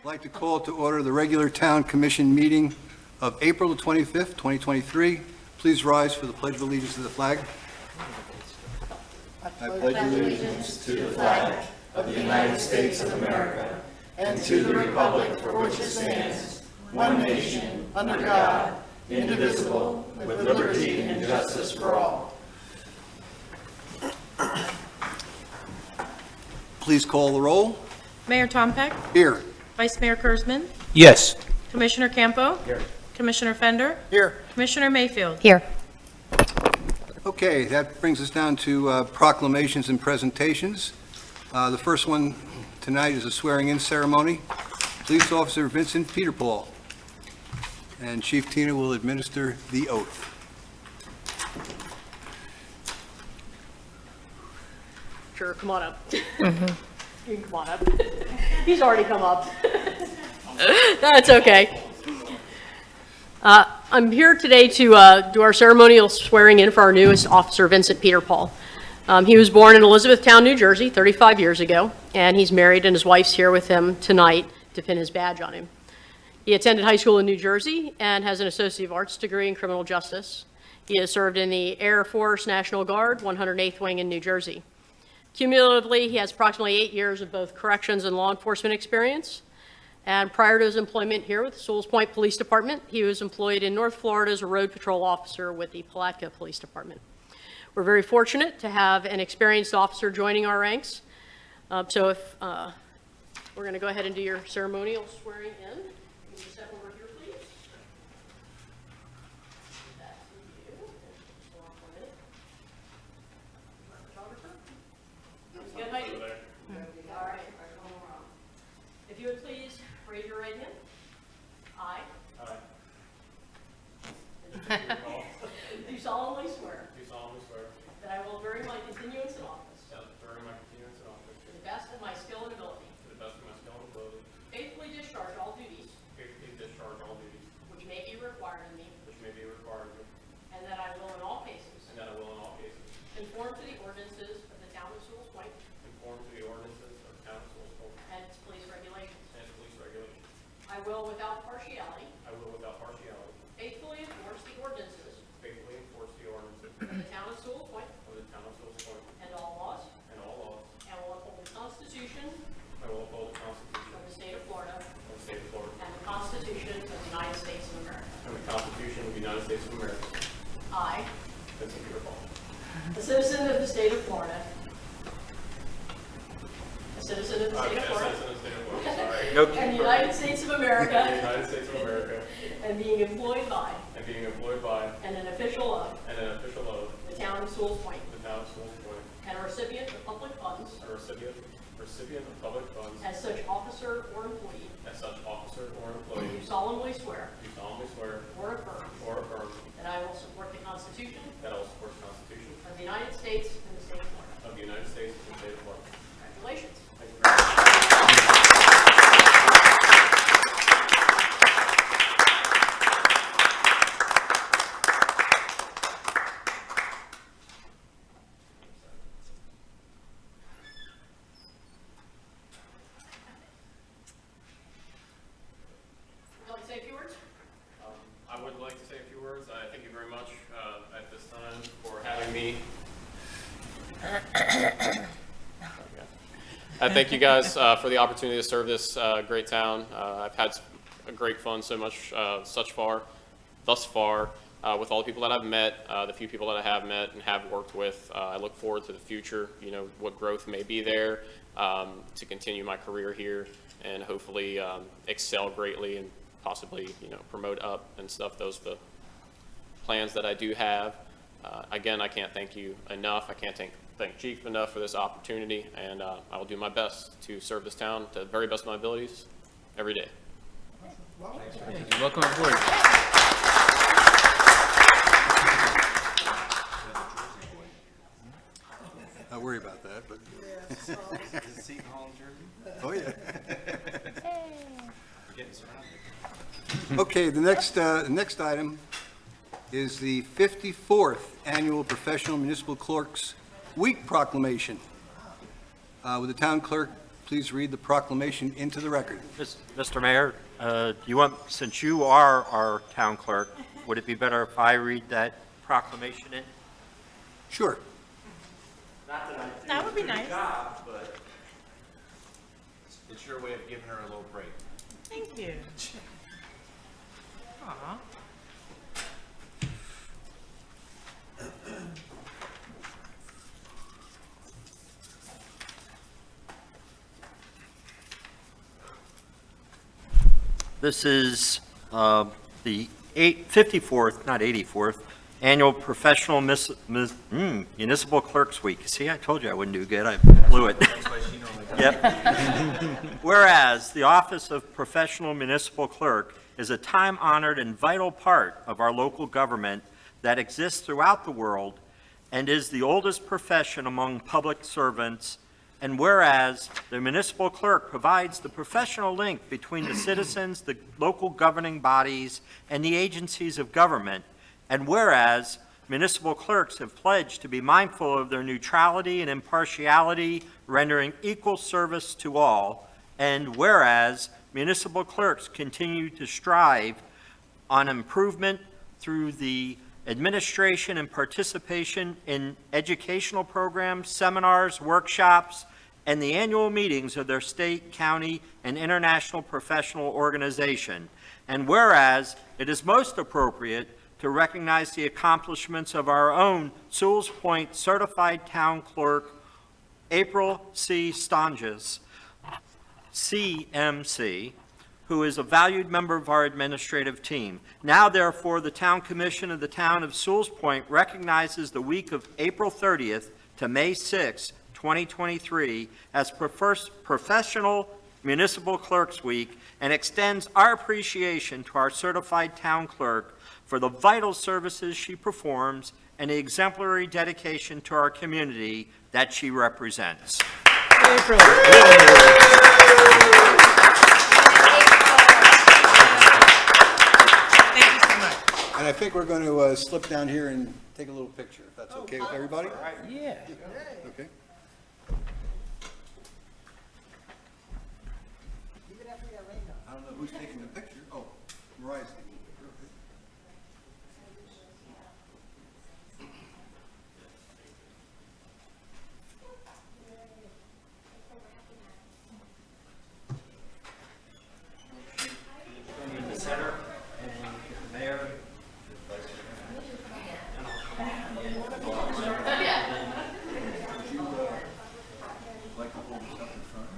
I'd like to call to order the regular Town Commission meeting of April the 25th, 2023. Please rise for the Pledge of Allegiance to the flag. I pledge allegiance to the flag of the United States of America and to the republic for which it stands, one nation, under God, indivisible, with liberty and justice for all. Please call the roll. Mayor Tom Peck, Here. Vice Mayor Kurzman, Yes. Commissioner Campo, Here. Commissioner Fender, Here. Commissioner Mayfield. Here. Okay, that brings us down to proclamations and presentations. The first one tonight is a swearing-in ceremony. Police Officer Vincent Peterpaul. And Chief Tina will administer the oath. Sure, come on up. You can come on up. He's already come up. That's okay. I'm here today to do our ceremonial swearing in for our newest officer, Vincent Peterpaul. He was born in Elizabethtown, New Jersey, 35 years ago, and he's married and his wife's here with him tonight to pin his badge on him. He attended high school in New Jersey and has an Associate of Arts degree in criminal justice. He has served in the Air Force National Guard, 108th Wing in New Jersey. Cumulatively, he has approximately 8 years of both corrections and law enforcement experience. And prior to his employment here with the Sewalls Point Police Department, he was employed in North Florida as a road patrol officer with the Palatka Police Department. We're very fortunate to have an experienced officer joining our ranks. So if we're going to go ahead and do your ceremonial swearing in. You can step over here, please. That's you. Hold on for a minute. Photographer? Sounds good, Heidi? All right. If you would please raise your right hand. I. Do solemnly swear. That I will, during my continuance in office. To the best of my skill and ability. Faithfully discharge all duties. Which may be required of me. And that I will in all cases. Conform to the ordinances of the town of Sewalls Point. And its police regulations. I will without partiality. Faithfully enforce the ordinances. Of the town of Sewalls Point. And all laws. And will uphold the Constitution. Of the state of Florida. And the Constitution of the United States of America. I, Vincent Peterpaul. a citizen of the state of Florida. A citizen of the state of Florida. And the United States of America. And being employed by. And an official of. The town of Sewalls Point. And a recipient of public funds. As such officer or employee. Do solemnly swear. Or affirm. That I will support the Constitution. Of the United States and the state of Florida. Congratulations. Thank you very much. Would you like to say a few words? I would like to say a few words. I thank you very much at this time for having me. I thank you guys for the opportunity to serve this great town. I've had a great fun thus far, with all the people that I've met, the few people that I have met and have worked with. I look forward to the future, what growth may be there, to continue my career here and hopefully excel greatly and possibly, promote up and stuff. Those are the plans that I do have. Again, I can't thank you enough. I can't thank Chief enough for this opportunity, and I will do my best to serve this town to the very best of my abilities every day. Welcome aboard. I worry about that, but. Oh, yeah. Okay, the next item is the 54th Annual Professional Municipal Clerks Week Proclamation. Would the town clerk please read the proclamation into the record. Mr. Mayor, since you are our town clerk, would it be better if I read that proclamation in? Sure. Not that I do That would be a good nice. job, but It's your way of giving her a little break. Thank you. Aw. this is the 54th, not 84th, Annual Professional Municipal Clerks Week. See, I told you I wouldn't do good. I blew it. That's why she normally does. Yep. Whereas the office of professional municipal clerk is a time-honored and vital part of our local government that exists throughout the world and is the oldest profession among public servants. And whereas the municipal clerk provides the professional link between the citizens, the local governing bodies, and the agencies of government. And whereas municipal clerks have pledged to be mindful of their neutrality and impartiality, rendering equal service to all. And whereas municipal clerks continue to strive on improvement through the administration and participation in educational programs, seminars, workshops, and the annual meetings of their state, county, and international professional organization. And whereas it is most appropriate to recognize the accomplishments of our own Sewalls Point Certified Town Clerk, April C. Stanges, CMC, who is a valued member of our administrative team. Now, therefore, the Town Commission of the Town of Sewalls Point recognizes the week of April 30th to May 6, 2023, as Professional Municipal Clerks Week and extends our appreciation to our certified town clerk for the vital services she performs and the exemplary dedication to our community that she represents. Thank you so much. And I think we're going to slip down here and take a little picture, if that's okay with everybody? Yeah. Okay. I don't know who's taking the picture. Oh, Mariah's taking the picture. Okay. In the center, and the mayor. Like to hold this up in front?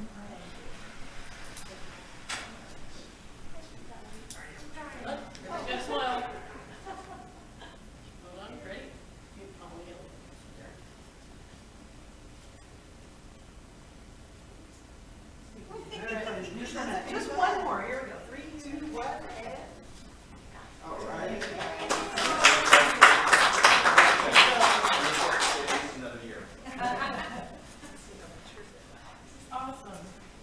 Just one more, here we go, 3, 2, 1, and. All right. Awesome.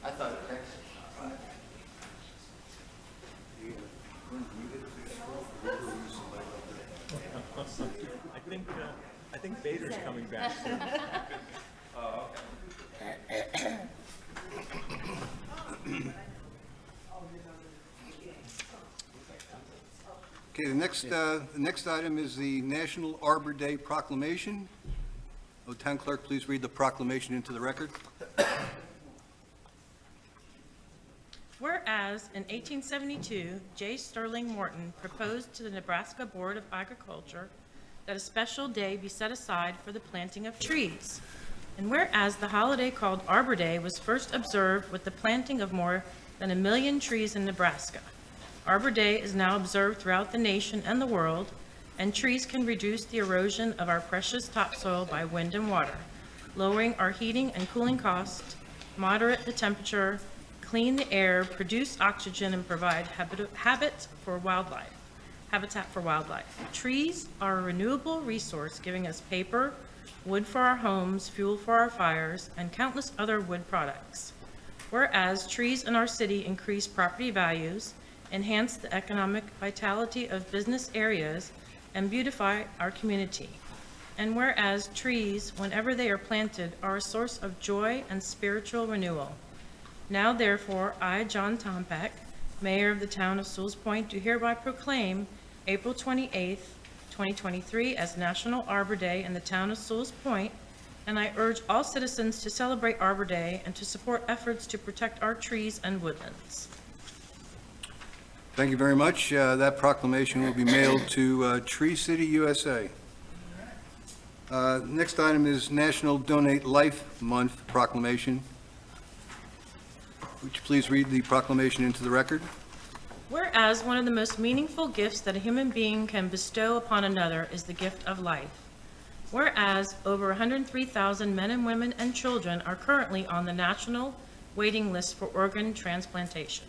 I thought next. I think Vader's coming back soon. Okay, the next item is the National Arbor Day Proclamation. Will Town Clerk please read the proclamation into the record? Whereas in 1872, J. Sterling Morton proposed to the Nebraska Board of Agriculture that a special day be set aside for the planting of trees. And whereas the holiday called Arbor Day was first observed with the planting of more than 1 million trees in Nebraska. Arbor Day is now observed throughout the nation and the world, and trees can reduce the erosion of our precious topsoil by wind and water, lowering our heating and cooling costs, moderate the temperature, clean the air, produce oxygen, and provide habitat for wildlife. Trees are a renewable resource, giving us paper, wood for our homes, fuel for our fires, and countless other wood products. Whereas trees in our city increase property values, enhance the economic vitality of business areas, and beautify our community. And whereas trees, whenever they are planted, are a source of joy and spiritual renewal. Now therefore, I, John Tompeck, Mayor of the Town of Sewalls Point, do hereby proclaim April 28th, 2023 as National Arbor Day in the Town of Sewalls Point, and I urge all citizens to celebrate Arbor Day and to support efforts to protect our trees and woodlands. Thank you very much. That proclamation will be mailed to Tree City, USA. Next item is National Donate Life Month proclamation. Would you please read the proclamation into the record? Whereas one of the most meaningful gifts that a human being can bestow upon another is the gift of life. Whereas over 103,000 men and women and children are currently on the national waiting list for organ transplantation,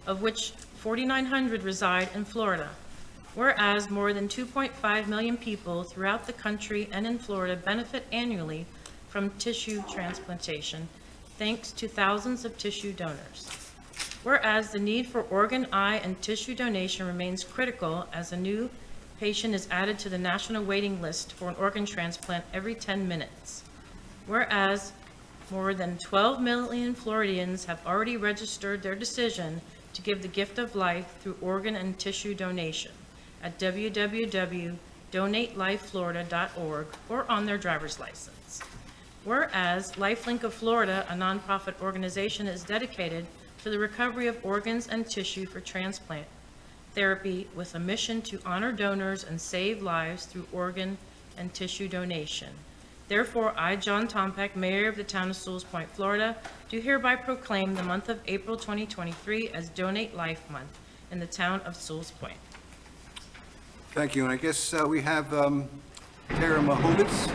of which 4,900 reside in Florida. Whereas more than 2.5 million people throughout the country and in Florida benefit annually from tissue transplantation, thanks to thousands of tissue donors. Whereas the need for organ, eye, and tissue donation remains critical as a new patient is added to the national waiting list for an organ transplant every 10 minutes. Whereas more than 12 million Floridians have already registered their decision to give the gift of life through organ and tissue donation at www.donatelifeflorida.org or on their driver's license. Whereas LifeLink of Florida, a nonprofit organization, is dedicated to the recovery of organs and tissue for transplant therapy with a mission to honor donors and save lives through organ and tissue donation. Therefore, I, John Tompeck, Mayor of the Town of Sewalls Point, Florida, do hereby proclaim the month of April 2023 as Donate Life Month in the Town of Sewalls Point. Thank you, and I guess we have Tara Mahovitz.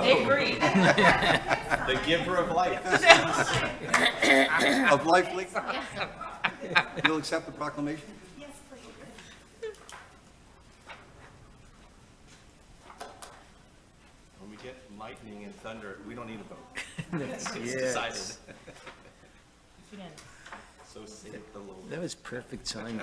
They agree. The giver of life. Of LifeLink? You'll accept the proclamation? Yes, please. When we get lightning and thunder, we don't need a vote. It's decided. So saith the Lord. That was perfect timing.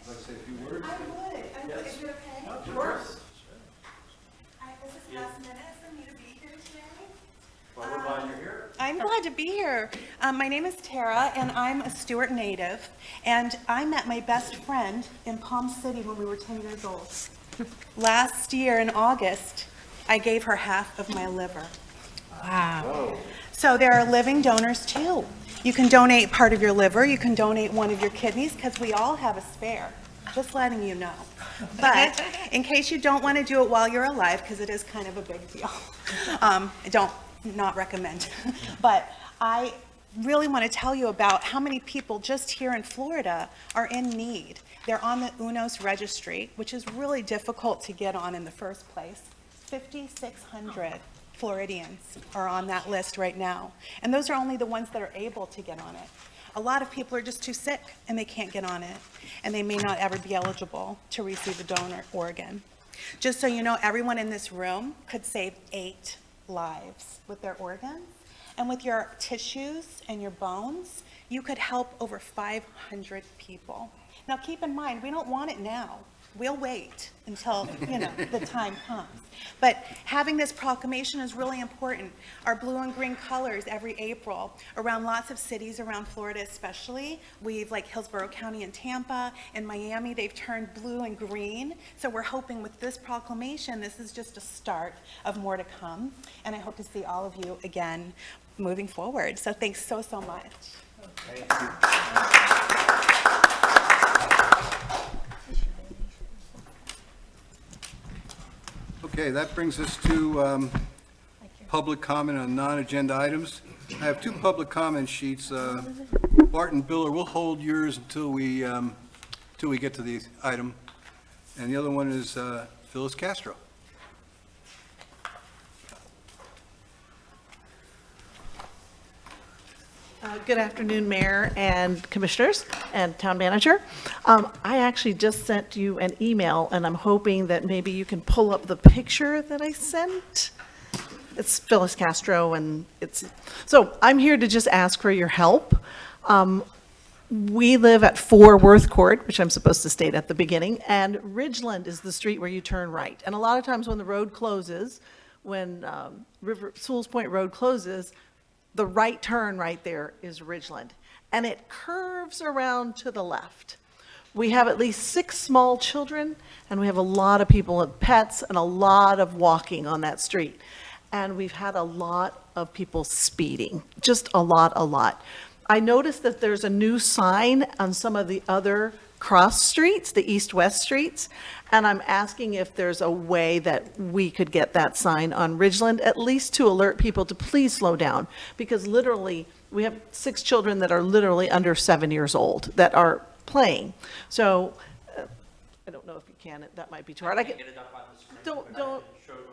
Let's say a few words. I would. Is it okay? Of course. This is last minute for me to be here today. Well, we're glad you're here. I'm glad to be here. My name is Tara, and I'm a Stewart native. And I met my best friend in Palm City when we were 10 years old. Last year in August, I gave her half of my liver. Wow. So there are living donors too. You can donate part of your liver, you can donate one of your kidneys, because we all have a spare, just letting you know. But in case you don't want to do it while you're alive, because it is kind of a big deal, I don't not recommend. But I really want to tell you about how many people just here in Florida are in need. They're on the UNOS registry, which is really difficult to get on in the first place. 5,600 Floridians are on that list right now. And those are only the ones that are able to get on it. A lot of people are just too sick and they can't get on it. And they may not ever be eligible to receive a donor organ. Just so you know, everyone in this room could save 8 lives with their organs. And with your tissues and your bones, you could help over 500 people. Now keep in mind, we don't want it now. We'll wait until, the time comes. But having this proclamation is really important. Our blue and green colors every April around lots of cities around Florida especially. We've, like Hillsborough County and Tampa and Miami, they've turned blue and green. So we're hoping with this proclamation, this is just a start of more to come. And I hope to see all of you again moving forward. So thanks so much. Thank you. Okay, that brings us to public comment on non-agenda items. I have 2 public comment sheets. Bart and Bill, we'll hold yours until we get to the item. And the other one is Phyllis Castro. Good afternoon, Mayor and Commissioners and Town Manager. I actually just sent you an email, and I'm hoping that maybe you can pull up the picture that I sent. It's Phyllis Castro, and so I'm here to just ask for your help. We live at 4 Worth Court, which I'm supposed to state at the beginning, and Ridgeland is the street where you turn right. And a lot of times when the road closes, when Sewalls Point Road closes, the right turn right there is Ridgeland, and it curves around to the left. We have at least 6 small children, and we have a lot of people with pets and a lot of walking on that street. And we've had a lot of people speeding, just a lot. I noticed that there's a new sign on some of the other cross streets, the east-west streets, and I'm asking if there's a way that we could get that sign on Ridgeland, at least to alert people to please slow down, because literally, we have 6 children that are literally under 7 years old that are playing. So, I don't know if you can, that might be too hard. I can, Get it up on the screen. Don't- but I don't- can show them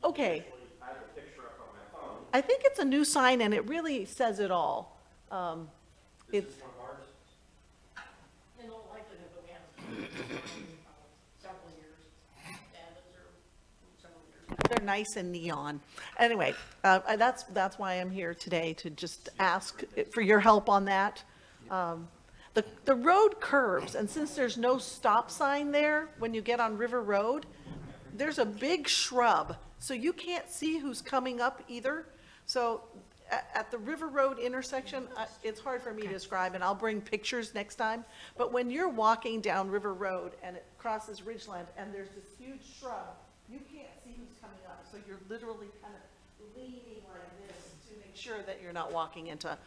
okay. visually. I have a picture up on my phone. I think it's a new sign, and it really says it all. This It's, is one of ours. In all likelihood, but we haven't several years. Yeah, those are several years. they're nice and neon. Anyway, that's why I'm here today, to just ask for your help on that. The road curves, and since there's no stop sign there, when you get on River Road, there's a big shrub, so you can't see who's coming up either. So at the River Road intersection, it's hard for me to describe, and I'll bring pictures next time. But when you're walking down River Road and it crosses Ridgeland, and there's this huge shrub, you can't see who's coming up. So you're literally kind of leaning like this to make sure that you're not walking into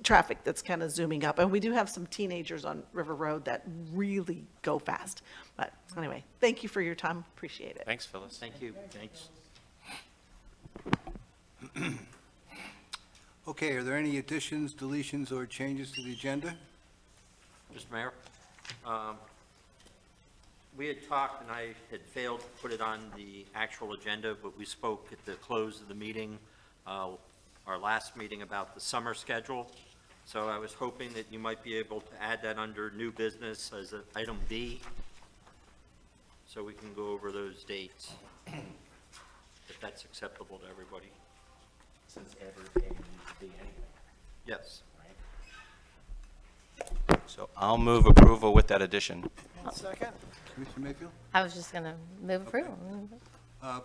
traffic that's kind of zooming up. And we do have some teenagers on River Road that really go fast. But anyway, thank you for your time. Appreciate it. Thanks, Phyllis. Thank you, thanks. Okay, are there any additions, deletions, or changes to the agenda? Mr. Mayor, we had talked, and I had failed to put it on the actual agenda, but we spoke at the close of the meeting, our last meeting, about the summer schedule. So I was hoping that you might be able to add that under new business as an item B, so we can go over those dates, if that's acceptable to everybody. Since everything needs to be anyway. Yes. So I'll move approval with that addition. Commissioner Mayfield? I was just going to move approval.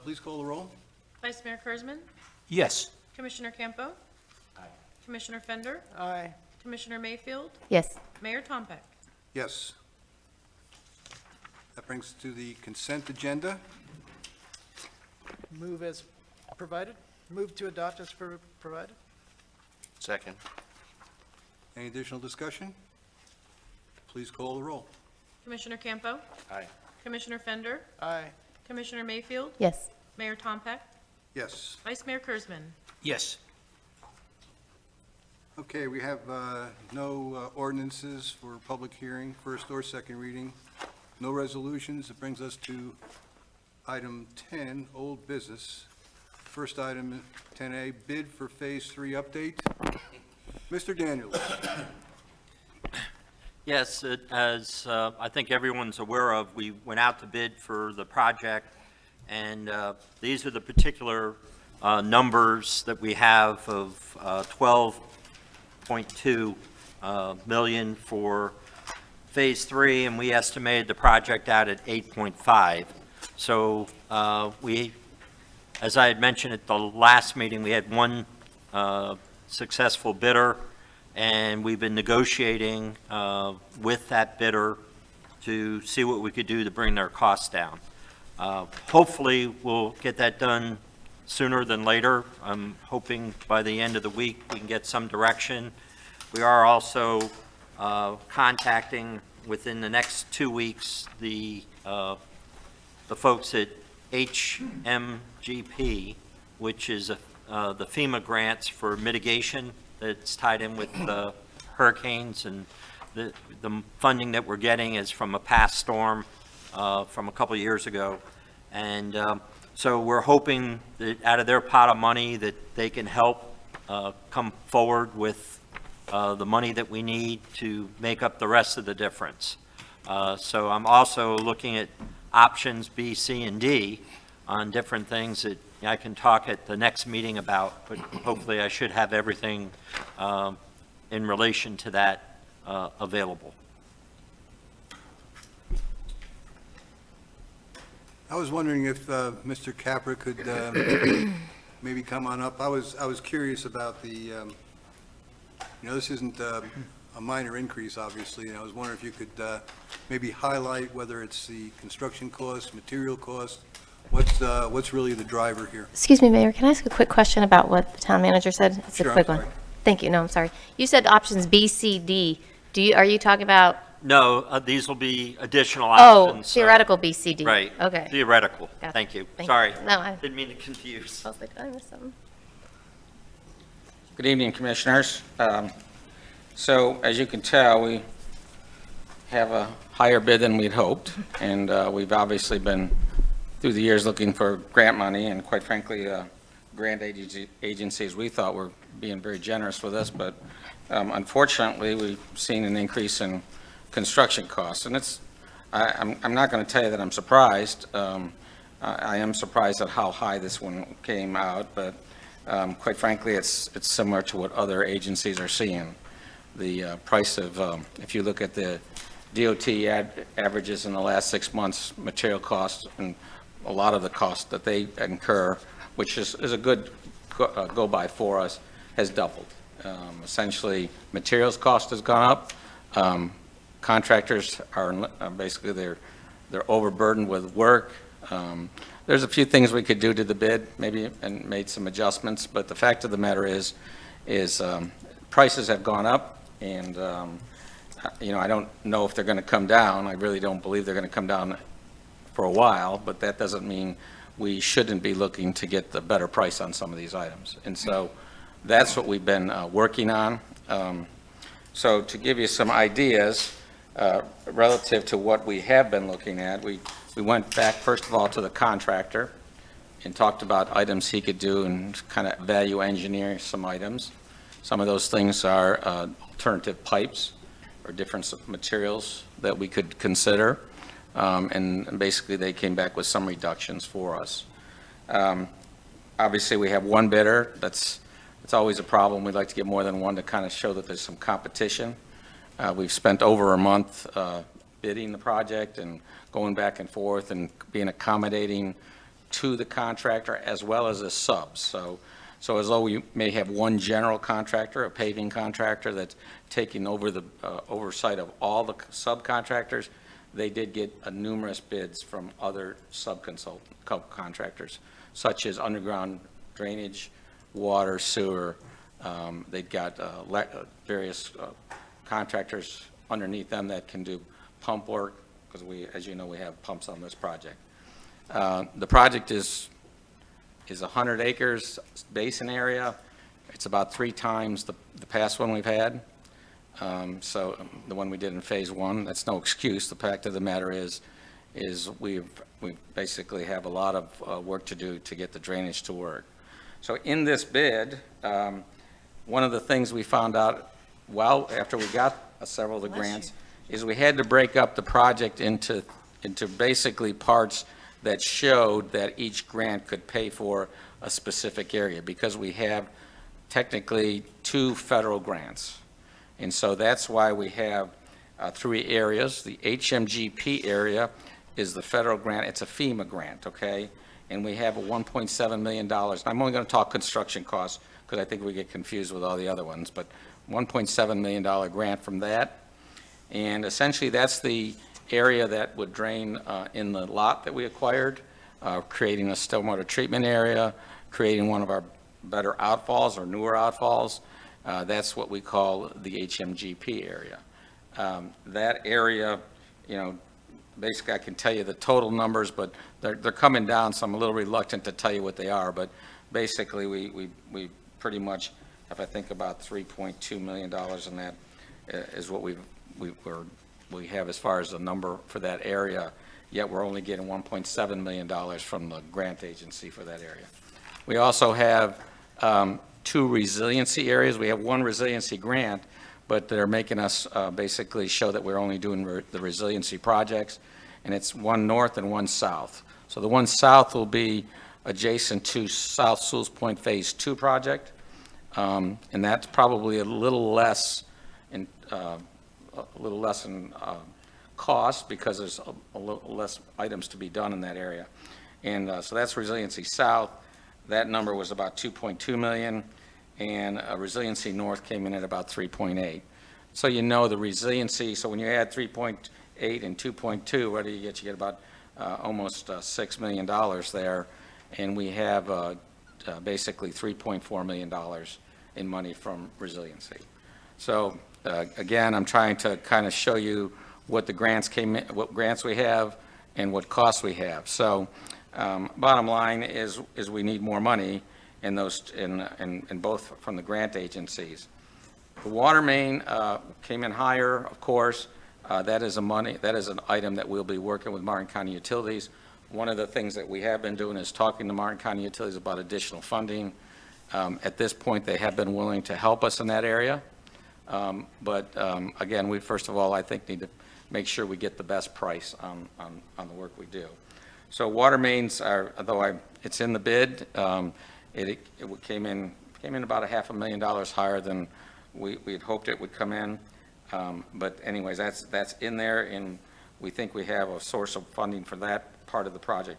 Please call the roll. Vice Mayor Kurzman, Yes. Commissioner Campo, Commissioner Fender, Aye. Commissioner Mayfield, Yes. Mayor Tompeck. Yes. That brings us to the consent agenda. Move as provided. Move to adopt as provided. Second. Any additional discussion? Please call the roll. Commissioner Campo, Aye. Commissioner Fender, Aye. Commissioner Mayfield, Yes. Mayor Tompeck, Yes. Vice Mayor Kurzman. Yes. Okay, we have no ordinances for public hearing, first or second reading, no resolutions. It brings us to item 10, old business. First item, 10A, bid for Phase 3 update. Mr. Daniels. Yes, as I think everyone's aware of, we went out to bid for the project, and these are the particular numbers that we have of 12.2 million for Phase 3, and we estimated the project out at 8.5. So we, as I had mentioned at the last meeting, we had one successful bidder, and we've been negotiating with that bidder to see what we could do to bring their costs down. Hopefully, we'll get that done sooner than later. I'm hoping by the end of the week, we can get some direction. We are also contacting, within the next 2 weeks, the folks at HMGP, which is the FEMA grants for mitigation that's tied in with the hurricanes, and the funding that we're getting is from a past storm from a couple of years ago. And so we're hoping that out of their pot of money that they can help come forward with the money that we need to make up the rest of the difference. So I'm also looking at options B, C, and D on different things that I can talk at the next meeting about, but hopefully I should have everything in relation to that available. I was wondering if Mr. Capra could maybe come on up. I was curious about the, this isn't a minor increase, obviously, and I was wondering if you could maybe highlight whether it's the construction cost, material cost, what's really the driver here? Excuse me, Mayor, can I ask a quick question about what the town manager said? It's Sure, a I'm quick one. sorry. Thank you, no, I'm sorry. You said options B, C, D. Are you talking about, No, these will be additional oh, options. theoretical B, C, D? Right. Okay. Theoretical. Gotcha. Thank you. Thank Sorry. you. No, I Didn't mean to confuse. was like, I missed something. Good evening, Commissioners. So, as you can tell, we have a higher bid than we'd hoped, and we've obviously been, through the years, looking for grant money, and quite frankly, grant agencies we thought were being very generous with us, but unfortunately, we've seen an increase in construction costs, and I'm not going to tell you that I'm surprised. I am surprised at how high this one came out, but quite frankly, it's similar to what other agencies are seeing. The price of, if you look at the DOT averages in the last 6 months, material costs and a lot of the costs that they incur, which is a good go-by for us, has doubled. Essentially, materials cost has gone up. Contractors are basically, they're overburdened with work. There's a few things we could do to the bid, maybe, and made some adjustments, but the fact of the matter is prices have gone up, and I don't know if they're going to come down. I really don't believe they're going to come down for a while, but that doesn't mean we shouldn't be looking to get the better price on some of these items. And so that's what we've been working on. So to give you some ideas relative to what we have been looking at, we went back, first of all, to the contractor and talked about items he could do and kind of value engineer some items. Some of those things are alternative pipes or different materials that we could consider. And basically, they came back with some reductions for us. Obviously, we have one bidder. It's always a problem. We'd like to get more than one to kind of show that there's some competition. We've spent over a month bidding the project and going back and forth and being accommodating to the contractor as well as the subs. So as though we may have one general contractor, a paving contractor, that's taking over the oversight of all the subcontractors, they did get numerous bids from other subcontractors, such as underground drainage, water, sewer. They've got various contractors underneath them that can do pump work, because as you know, we have pumps on this project. The project is 100 acres basin area. It's about 3 times the past one we've had. So the one we did in phase 1, that's no excuse. The fact of the matter is we basically have a lot of work to do to get the drainage to work. So in this bid, one of the things we found out after we got several of the grants is we had to break up the project into basically parts that showed that each grant could pay for a specific area, because we have technically 2 federal grants. And so that's why we have 3 areas. The HMGP area is the federal grant. It's a FEMA grant, okay? And we have a $1.7 million. I'm only going to talk construction costs because I think we get confused with all the other ones, but $1.7 million grant from that. And essentially, that's the area that would drain in the lot that we acquired, creating a stormwater treatment area, creating one of our better outfalls or newer outfalls. That's what we call the HMGP area. That area, basically I can tell you the total numbers, but they're coming down, so I'm a little reluctant to tell you what they are. But basically, we pretty much, if I think about $3.2 million in that, is what we have as far as the number for that area, yet we're only getting $1.7 million from the grant agency for that area. We also have 2 resiliency areas. We have 1 resiliency grant, but they're making us basically show that we're only doing the resiliency projects, and it's 1 north and 1 south. So the 1 south will be adjacent to South Sewalls Point Phase 2 project, and that's probably a little less in cost because there's a little less items to be done in that area. And so that's Resiliency South. That number was about 2.2 million, and Resiliency North came in at about 3.8. So you know the resiliency, so when you add 3.8 and 2.2, what do you get? You get about almost $6 million there, and we have basically $3.4 million in money from resiliency. So again, I'm trying to kind of show you what the grants what grants we have and what costs we have. So bottom line is we need more money in those, in both from the grant agencies. The water main came in higher, of course. That is an item that we'll be working with Martin County Utilities. One of the things that we have been doing is talking to Martin County Utilities about additional funding. At this point, they have been willing to help us in that area. But again, we first of all, I think, need to make sure we get the best price on the work we do. So water mains are, although it's in the bid, it came in about $500,000 higher than we had hoped it would come in. But anyways, that's in there, and we think we have a source of funding for that part of the project.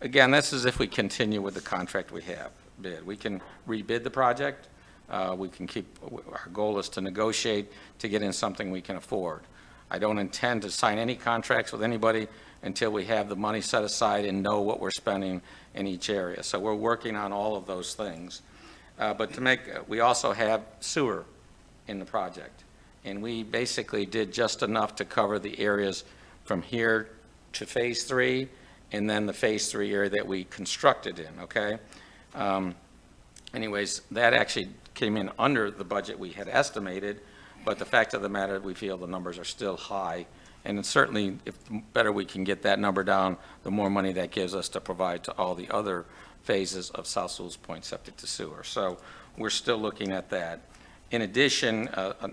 Again, this is if we continue with the contract we have bid. We can rebid the project. We can our goal is to negotiate to get in something we can afford. I don't intend to sign any contracts with anybody until we have the money set aside and know what we're spending in each area. So we're working on all of those things. But we also have sewer in the project. And we basically did just enough to cover the areas from here to Phase 3, and then the Phase 3 area that we constructed in, okay? Anyways, that actually came in under the budget we had estimated, but the fact of the matter, we feel the numbers are still high. And certainly, if the better we can get that number down, the more money that gives us to provide to all the other phases of South Sewalls Point septic to sewer. So we're still looking at that. In addition,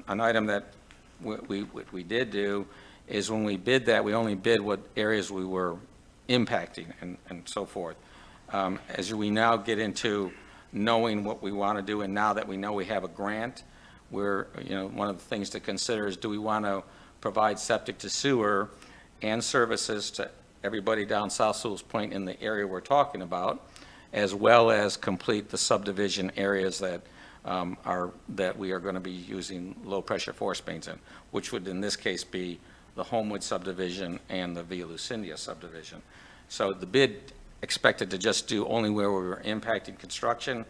an item that we did do is when we bid that, we only bid what areas we were impacting and so forth. As we now get into knowing what we want to do, and now that we know we have a grant, one of the things to consider is, do we want to provide septic to sewer and services to everybody down South Sewalls Point in the area we're talking about, as well as complete the subdivision areas that we are going to be using low-pressure force mains in, which would in this case be the Homewood subdivision and the Via Lucinda subdivision. So the bid expected to just do only where we were impacting construction,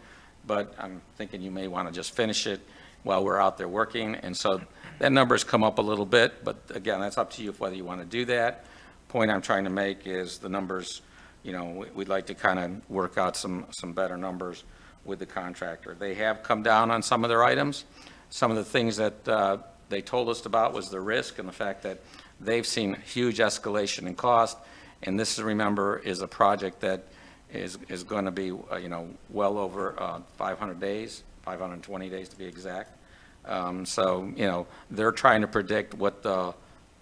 but I'm thinking you may want to just finish it while we're out there working, and so that number's come up a little bit, but again, that's up to you whether you want to do that. Point I'm trying to make is the numbers, we'd like to kind of work out some better numbers with the contractor. They have come down on some of their items. Some of the things that they told us about was the risk and the fact that they've seen huge escalation in cost, and this, remember, is a project that is going to be, well over 500 days, 520 days to be exact. So, they're trying to predict what the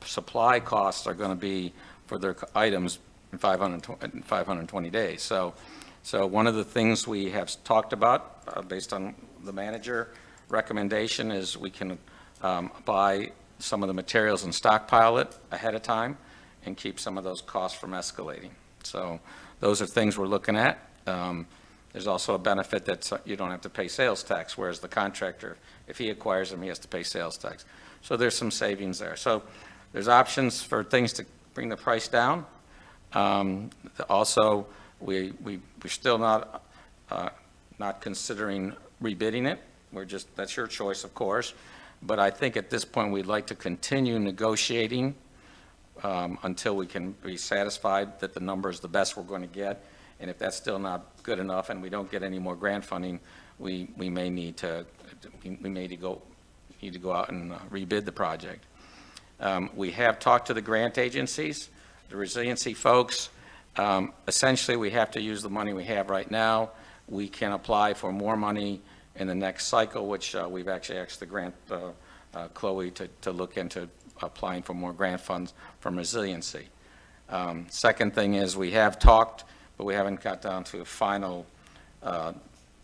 supply costs are going to be for their items in 520 days. So one of the things we have talked about, based on the manager recommendation, is we can buy some of the materials and stockpile it ahead of time and keep some of those costs from escalating. So those are things we're looking at. There's also a benefit that you don't have to pay sales tax, whereas the contractor, if he acquires them, he has to pay sales tax. So there's some savings there. So there's options for things to bring the price down. Also, we're still not considering rebidding it. That's your choice, of course. But I think at this point, we'd like to continue negotiating until we can be satisfied that the number is the best we're going to get. And if that's still not good enough and we don't get any more grant funding, we may need to go out and rebid the project. We have talked to the grant agencies, the resiliency folks. Essentially, we have to use the money we have right now. We can apply for more money in the next cycle, which we've actually asked the grant Chloe to look into applying for more grant funds from resiliency. Second thing is we have talked, but we haven't got down to final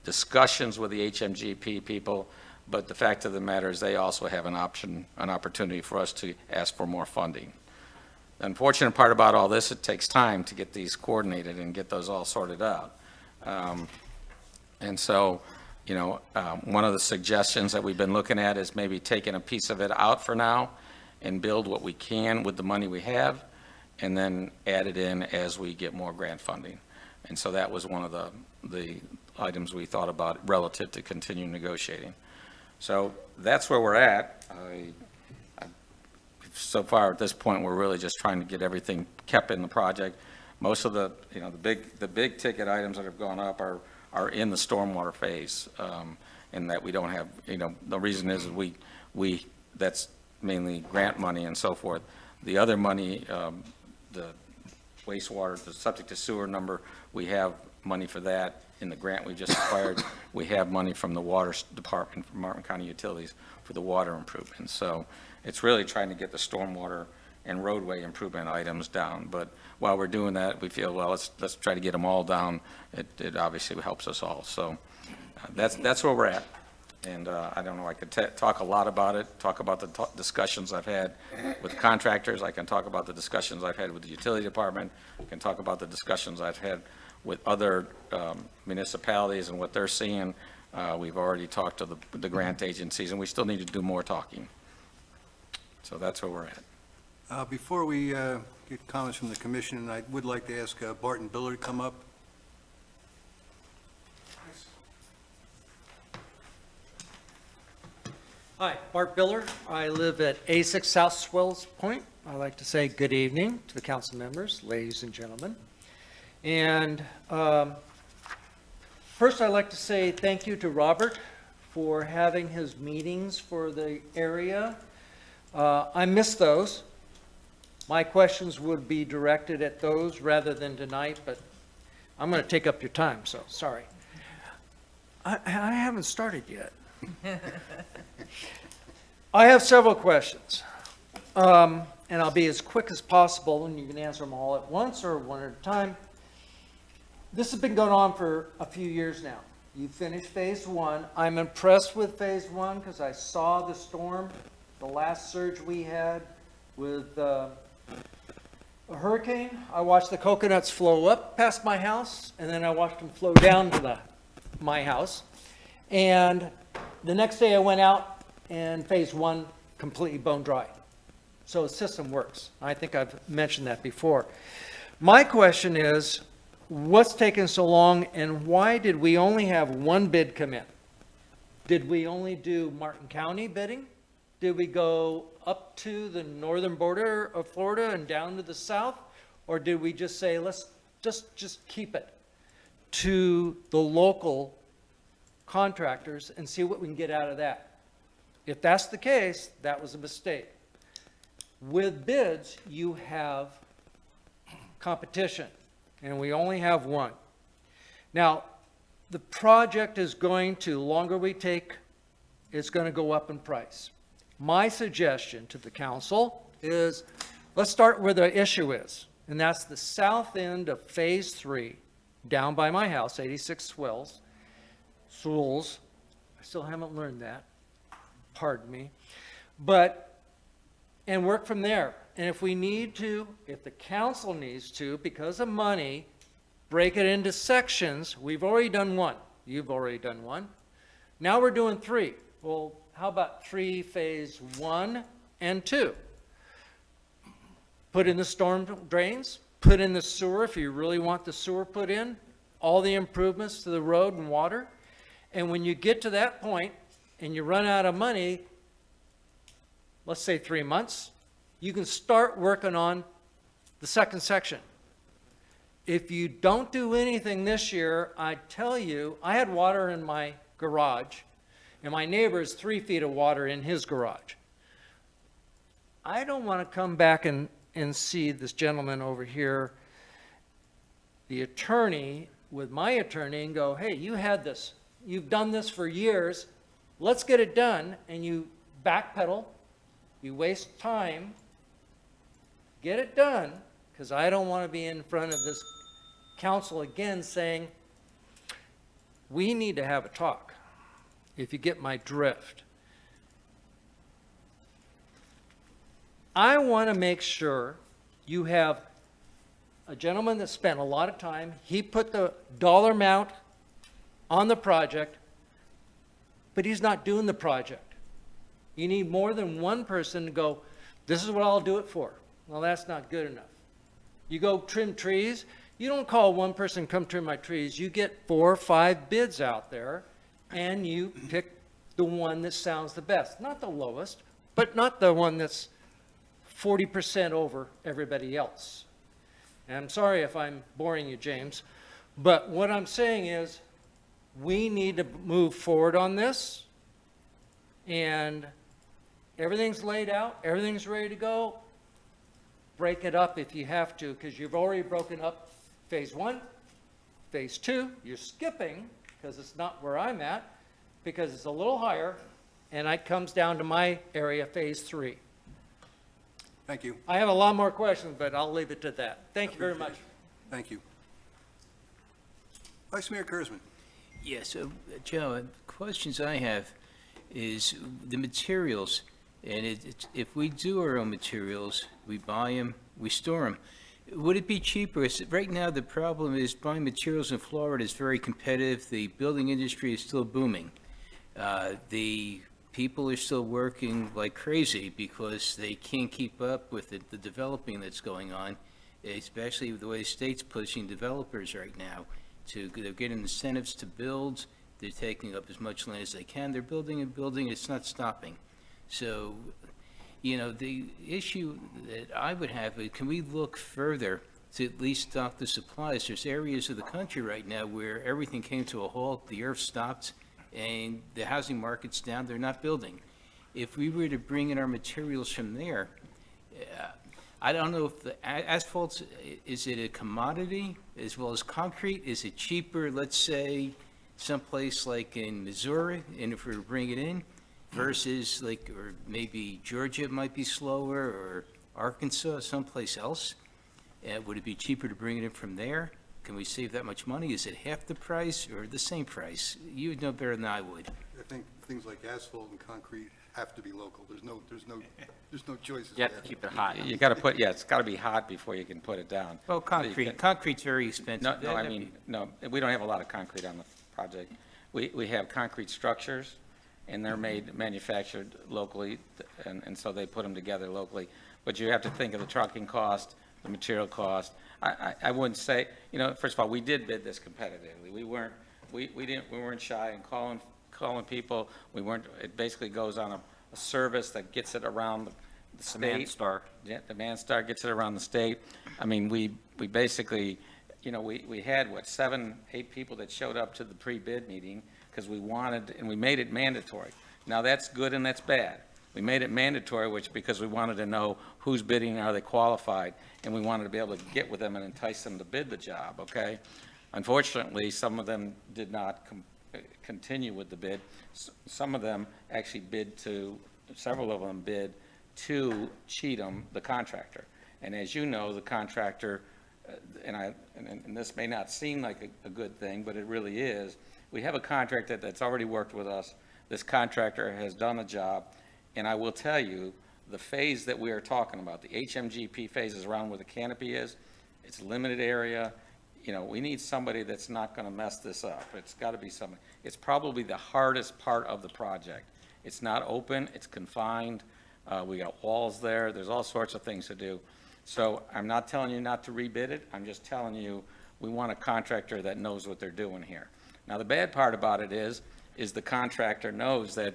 discussions with the HMGP people. But the fact of the matter is they also have an opportunity for us to ask for more funding. The unfortunate part about all this, it takes time to get these coordinated and get those all sorted out. And so, you know, one of the suggestions that we've been looking at is maybe taking a piece of it out for now and build what we can with the money we have, and then add it in as we get more grant funding. And so that was one of the items we thought about relative to continue negotiating. So that's where we're at. So far at this point, we're really just trying to get everything kept in the project. Most of the, you know, the big ticket items that have gone up are in the stormwater phase, and that we don't have, you know, the reason is we that's mainly grant money and so forth. The other money, the wastewater, the septic to sewer number, we have money for that. In the grant we just acquired, we have money from the water department, from Martin County Utilities, for the water improvements. So it's really trying to get the stormwater and roadway improvement items down. But while we're doing that, we feel, well, let's try to get them all down. It obviously helps us all. So that's where we're at. And I don't know, I could talk a lot about it, talk about the discussions I've had with contractors. I can talk about the discussions I've had with the utility department. I can talk about the discussions I've had with other municipalities and what they're seeing. We've already talked to the grant agencies, and we still need to do more talking. So that's where we're at. Before we get comments from the commission, I would like to ask Barton Biller to come up. Hi, Bart Biller. I live at A6 South Sewalls Point. I'd like to say good evening to the council members, ladies and gentlemen. And first, I'd like to say thank you to Robert for having his meetings for the area. I miss those. My questions would be directed at those rather than tonight, but I'm going to take up your time, so sorry. I haven't started yet. I have several questions, and I'll be as quick as possible, and you can answer them all at once or one at a time. This has been going on for a few years now. You finished phase one. I'm impressed with phase one because I saw the storm, the last surge we had with a hurricane. I watched the coconuts flow up past my house, and then I watched them flow down to my house. And the next day I went out and phase one completely bone dry. So the system works. I think I've mentioned that before. My question is, what's taking so long, and why did we only have one bid come in? Did we only do Martin County bidding? Did we go up to the northern border of Florida and down to the south? Or did we just say, let's just keep it to the local contractors and see what we can get out of that? If that's the case, that was a mistake. With bids, you have competition, and we only have one. Now, the project is going to, longer we take, it's going to go up in price. My suggestion to the council is, let's start where the issue is, and that's the south end of phase 3, down by my house, 86 Sewalls. I still haven't learned that, pardon me, and work from there. And if we need to, if the council needs to, because of money, break it into sections. We've already done one. You've already done one. Now we're doing 3. Well, how about 3 phase 1 and 2? Put in the storm drains, put in the sewer if you really want the sewer put in, all the improvements to the road and water. And when you get to that point and you run out of money, let's say 3 months, you can start working on the second section. If you don't do anything this year, I tell you, I had water in my garage, and my neighbor has 3 feet of water in his garage. I don't want to come back and see this gentleman over here, the attorney, with my attorney, and go, hey, you had this you've done this for years, let's get it done, and you backpedal, you waste time, get it done, because I don't want to be in front of this council again saying, we need to have a talk, if you get my drift. I want to make sure you have a gentleman that spent a lot of time, he put the dollar amount on the project, but he's not doing the project. You need more than one person to go, this is what I'll do it for. Well, that's not good enough. You go trim trees, you don't call one person, come trim my trees. You get 4 or 5 bids out there, and you pick the one that sounds the best. Not the lowest, but not the one that's 40% over everybody else. And I'm sorry if I'm boring you, James, but what I'm saying is we need to move forward on this, and everything's laid out, everything's ready to go. Break it up if you have to, because you've already broken up phase 1, phase 2. You're skipping, because it's not where I'm at, because it's a little higher, and it comes down to my area, phase 3. Thank you. I have a lot more questions, but I'll leave it to that. Thank you very much. Thank you. Vice Mayor Kurzman. Yes, Joe, questions I have is the materials, and if we do our own materials, we buy them, we store them, would it be cheaper? Right now, the problem is buying materials in Florida is very competitive. The building industry is still booming. The people are still working like crazy because they can't keep up with the developing that's going on, especially the way the state's pushing developers right now. They're getting incentives to build. They're taking up as much land as they can. They're building and building. It's not stopping. So, the issue that I would have is, can we look further to at least stock the supplies? There's areas of the country right now where everything came to a halt, the earth stopped, and the housing market's down. They're not building. If we were to bring in our materials from there, I don't know if the asphalt, is it a commodity as well as concrete? Is it cheaper, let's say, someplace like in Missouri, and if we were to bring it in, versus or maybe Georgia might be slower, or Arkansas, someplace else? Would it be cheaper to bring it in from there? Can we save that much money? Is it half the price or the same price? You would know better than I would. I think things like asphalt and concrete have to be local. There's no choices You have there. to keep it hot. You got to put, yeah, it's got to be hot before you can put it down. Well, concrete's very expensive. No, we don't have a lot of concrete on the project. We have concrete structures, and they're manufactured locally, and so they put them together locally. But you have to think of the trucking cost, the material cost. I wouldn't say, first of all, we did bid this competitively. We weren't shy in calling people. It basically goes on a service that gets it around the state. Demand Star. Yeah, Demand Star gets it around the state. I mean, we basically, we had, 7, 8 people that showed up to the pre-bid meeting because we wanted, and we made it mandatory. Now, that's good and that's bad. We made it mandatory, because we wanted to know who's bidding, are they qualified, and we wanted to be able to get with them and entice them to bid the job, okay? Unfortunately, some of them did not continue with the bid. Some of them actually several of them bid to Cheatham, the contractor. And as you know, the contractor, and this may not seem like a good thing, but it really is, we have a contractor that's already worked with us. This contractor has done a job, and I will tell you, the phase that we are talking about, the HMGP phase is around where the canopy is. It's a limited area. We need somebody that's not going to mess this up. It's got to be somebody. It's probably the hardest part of the project. It's not open, it's confined. We got walls there. There's all sorts of things to do. So I'm not telling you not to rebid it. I'm just telling you we want a contractor that knows what they're doing here. Now, the bad part about it is the contractor knows that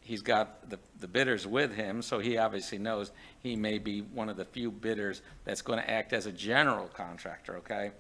he's got the bidders with him, so he obviously knows he may be one of the few bidders that's going to act as a general contractor, okay?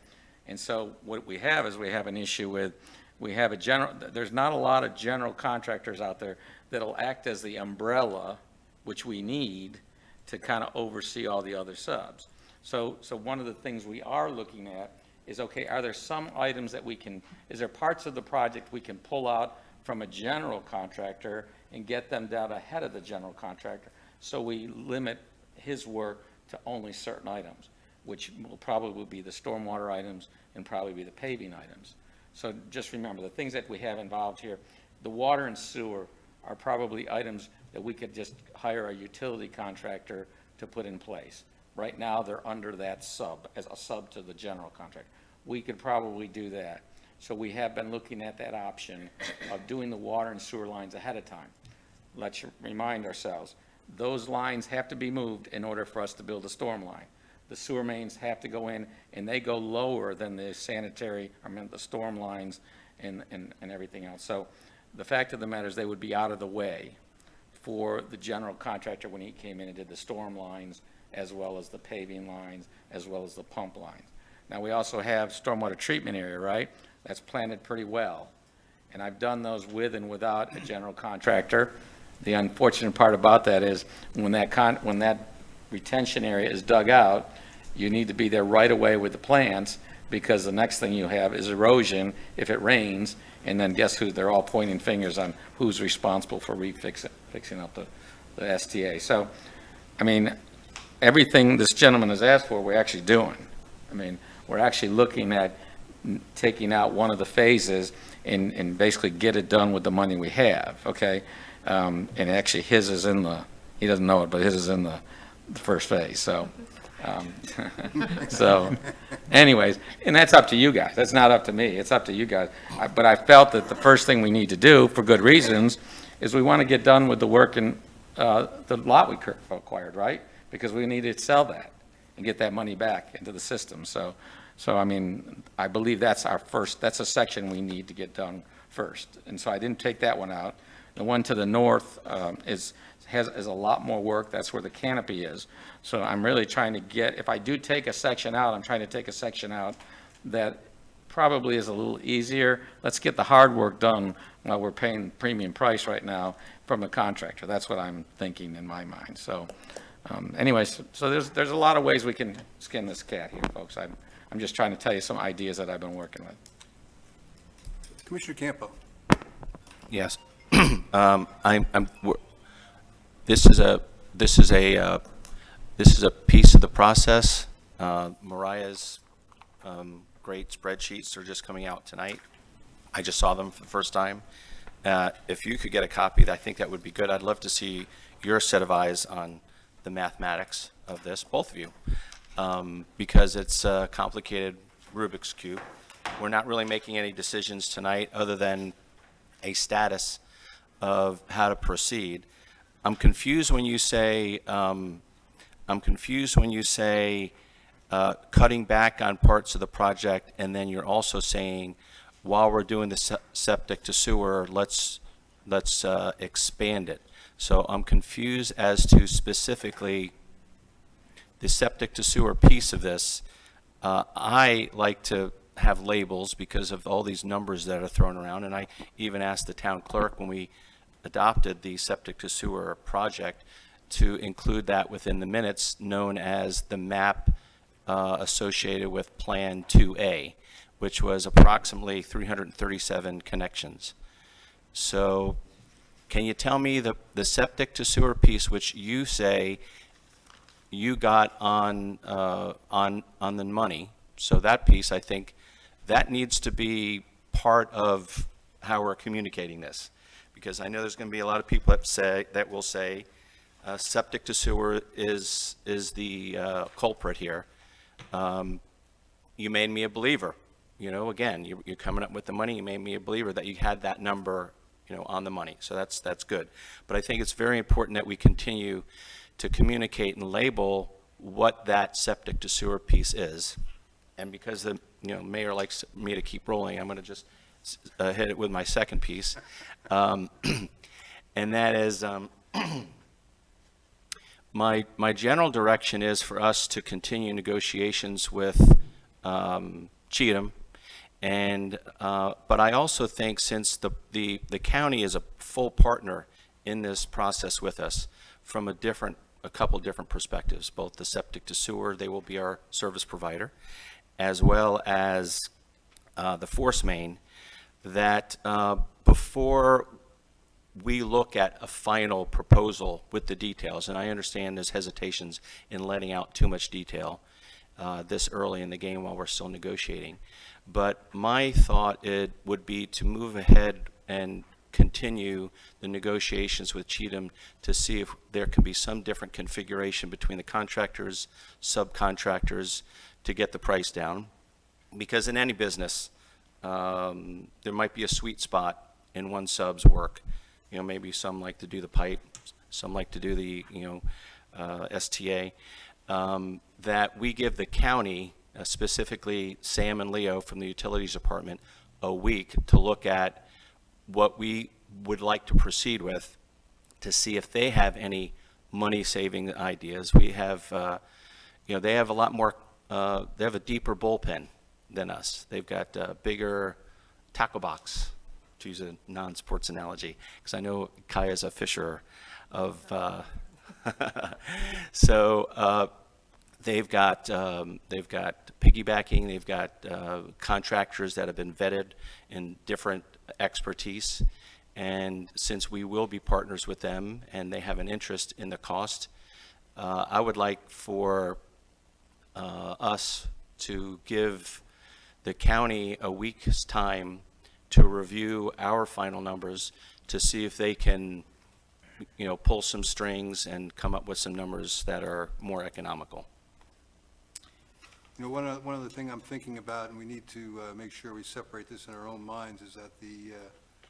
And so what we have is we have an issue with, there's not a lot of general contractors out there that'll act as the umbrella, which we need to kind of oversee all the other subs. So one of the things we are looking at is, okay, are there some items that we can, is there parts of the project we can pull out from a general contractor and get them down ahead of the general contractor? So we limit his work to only certain items, which will probably be the stormwater items and probably be the paving items. So just remember, the things that we have involved here, the water and sewer are probably items that we could just hire a utility contractor to put in place. Right now, they're under that sub, as a sub to the general contract. We could probably do that. So we have been looking at that option of doing the water and sewer lines ahead of time. Let's remind ourselves, those lines have to be moved in order for us to build a storm line. The sewer mains have to go in, and they go lower than the sanitary, the storm lines and everything else. So the fact of the matter is they would be out of the way for the general contractor when he came in and did the storm lines, as well as the paving lines, as well as the pump lines. Now, we also have stormwater treatment area, right? That's planted pretty well. And I've done those with and without a general contractor. The unfortunate part about that is when that retention area is dug out, you need to be there right away with the plants, because the next thing you have is erosion if it rains, and then guess who? They're all pointing fingers on who's responsible for fixing up the STA. So, I mean, everything this gentleman has asked for, we're actually doing. I mean, we're actually looking at taking out one of the phases and basically get it done with the money we have, okay? And actually, his is in the, he doesn't know it, but his is in the first phase, so. So, anyways, and that's up to you guys. That's not up to me. It's up to you guys. But I felt that the first thing we need to do, for good reasons, is we want to get done with the work in the lot we acquired, right? Because we need to sell that and get that money back into the system. So I mean, I believe that's our first, that's a section we need to get done first. And so I didn't take that one out. The one to the north is a lot more work. That's where the canopy is. So I'm really trying to get, if I do take a section out, I'm trying to take a section out that probably is a little easier. Let's get the hard work done while we're paying premium price right now from the contractor. That's what I'm thinking in my mind. So anyways, so there's a lot of ways we can skin this cat here, folks. I'm just trying to tell you some ideas that I've been working with. Commissioner Campo. Yes. This is a piece of the process. Mariah's great spreadsheets are just coming out tonight. I just saw them for the first time. If you could get a copy, I think that would be good. I'd love to see your set of eyes on the mathematics of this, both of you, because it's a complicated Rubik's Cube. We're not really making any decisions tonight other than a status of how to proceed. I'm confused when you say cutting back on parts of the project, and then you're also saying, while we're doing the septic to sewer, let's expand it. So I'm confused as to specifically the septic to sewer piece of this. I like to have labels because of all these numbers that are thrown around, and I even asked the town clerk when we adopted the septic to sewer project to include that within the minutes, known as the map associated with Plan 2A, which was approximately 337 connections. So can you tell me the septic to sewer piece, which you say you got on the money? So that piece, I think, that needs to be part of how we're communicating this, because I know there's going to be a lot of people that will say septic to sewer is the culprit here. You made me a believer. You know, again, you're coming up with the money. You made me a believer that you had that number, you know, on the money. So that's good. But I think it's very important that we continue to communicate and label what that septic to sewer piece is. And because the mayor likes me to keep rolling, I'm going to just hit it with my second piece, and that is my general direction is for us to continue negotiations with Cheatham, and but I also think, since the county is a full partner in this process with us from a couple different perspectives, both the septic to sewer, they will be our service provider, as well as the force main, that before we look at a final proposal with the details, and I understand there's hesitations in letting out too much detail this early in the game while we're still negotiating, but my thought it would be to move ahead and continue the negotiations with Cheatham to see if there can be some different configuration between the contractors, subcontractors, to get the price down. Because in any business, there might be a sweet spot in one sub's work. You know, maybe some like to do the pipe, some like to do the, STA. That we give the county, specifically Sam and Leo from the Utilities Department, a week to look at what we would like to proceed with, to see if they have any money-saving ideas. We have, they have a lot more, they have a deeper bullpen than us. They've got a bigger tackle box, to use a non-sports analogy, because I know Kaya's a fisher of, so they've got piggybacking, they've got contractors that have been vetted in different expertise, and since we will be partners with them and they have an interest in the cost, I would like for us to give the county a week's time to review our final numbers to see if they can, pull some strings and come up with some numbers that are more economical. One other thing I'm thinking about, and we need to make sure we separate this in our own minds, is that the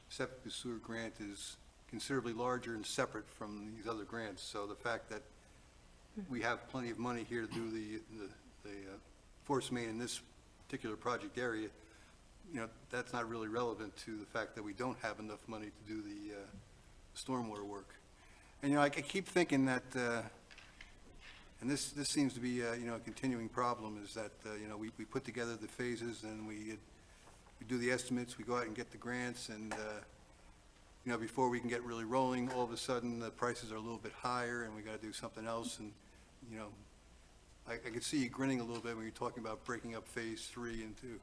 septic to sewer grant is considerably larger and separate from these other grants. So the fact that we have plenty of money here to do the force main in this particular project area, that's not really relevant to the fact that we don't have enough money to do the stormwater work. And, I keep thinking that, and this seems to be, a continuing problem, is that, we put together the phases and we do the estimates, we go out and get the grants, and, before we can get really rolling, all of a sudden the prices are a little bit higher and we got to do something else. And, I could see you grinning a little bit when you're talking about breaking up phase 3 into,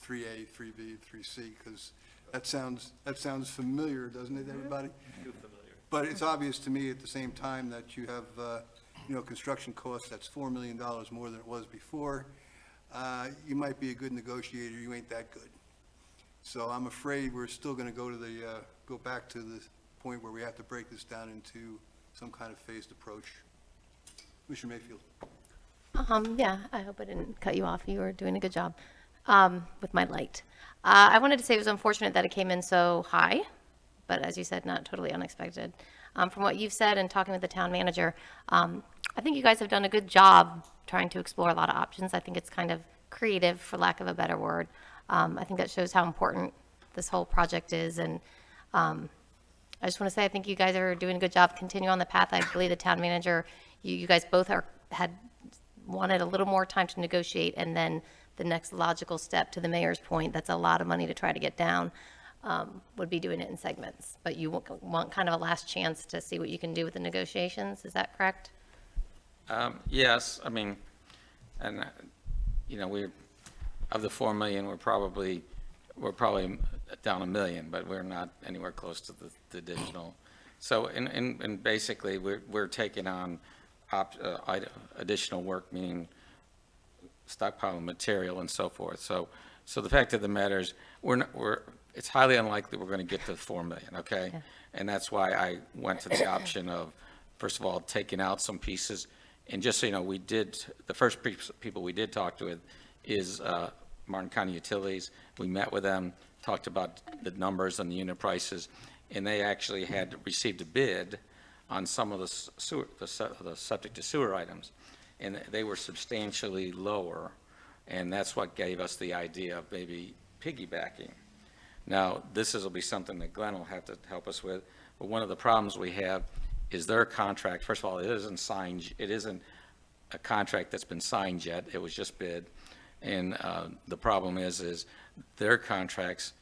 3A, 3B, 3C, because that sounds familiar, doesn't it, everybody? Too familiar. But it's obvious to me at the same time that you have, construction costs that's $4 million more than it was before. You might be a good negotiator, you ain't that good. So I'm afraid we're still going to go back to the point where we have to break this down into some kind of phased approach. Commissioner Mayfield. Yeah, I hope I didn't cut you off. You were doing a good job with my light. I wanted to say it was unfortunate that it came in so high, but as you said, not totally unexpected. From what you've said and talking with the town manager, I think you guys have done a good job trying to explore a lot of options. I think it's kind of creative, for lack of a better word. I think that shows how important this whole project is, and I just want to say I think you guys are doing a good job. Continue on the path. I believe the town manager, you guys both had wanted a little more time to negotiate, and then the next logical step, to the mayor's point, that's a lot of money to try to get down, would be doing it in segments. But you want kind of a last chance to see what you can do with the negotiations. Is that correct? Yes, I mean, and, we're, of the 4 million, we're probably down $1 million, but we're not anywhere close to the additional. So, and basically, we're taking on additional work, meaning stockpiling material and so forth. So the fact of the matter is, it's highly unlikely we're going to get to 4 million, okay? Yeah. And that's why I went to the option of, first of all, taking out some pieces. And just so you know, the first people we did talk to is Martin County Utilities. We met with them, talked about the numbers and the unit prices, and they actually had received a bid on some of the septic to sewer items, and they were substantially lower, and that's what gave us the idea of maybe piggybacking. Now, will be something that Glenn will have to help us with, but one of the problems we have is their contract. First of all, it isn't signed. It isn't a contract that's been signed yet. It was just bid, and the problem is their contracts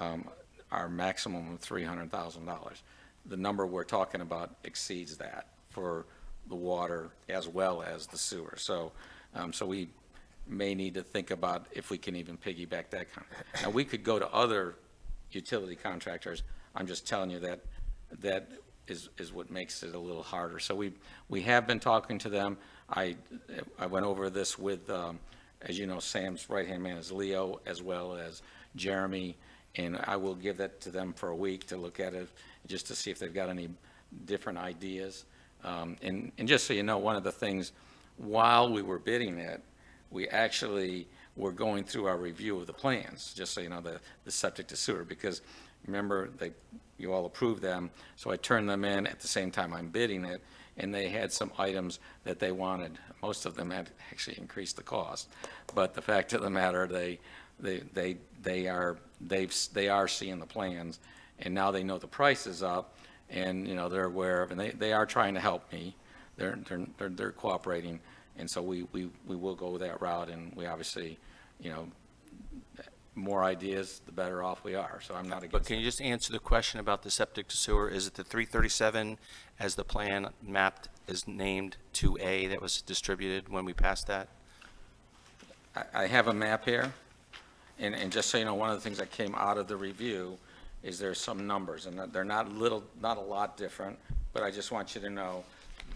are maximum of $300,000. The number we're talking about exceeds that for the water as well as the sewer. So, so we may need to think about if we can even piggyback that kind. Now, we could go to other utility contractors. I'm just telling you that is what makes it a little harder. So we have been talking to them. I went over this with, as you know, Sam's right-hand man is Leo, as well as Jeremy, and I will give that to them for a week to look at it, just to see if they've got any different ideas. And just so you know, one of the things, while we were bidding it, we actually were going through our review of the plans, just so you know, the septic to sewer, because remember, you all approved them, so I turned them in at the same time I'm bidding it, and they had some items that they wanted. Most of them had actually increased the cost, but the fact of the matter, they are seeing the plans, and now they know the price is up, and, you know, they're aware of, and they are trying to help me. They're cooperating, and so we will go that route, and we obviously, you know, more ideas, the better off we are, so I'm not against. But can you just answer the question about the septic to sewer? Is it the 337 as the plan mapped is named 2A that was distributed when we passed that? I have a map here, and just so you know, one of the things that came out of the review is there's some numbers, and they're not a lot different, but I just want you to know,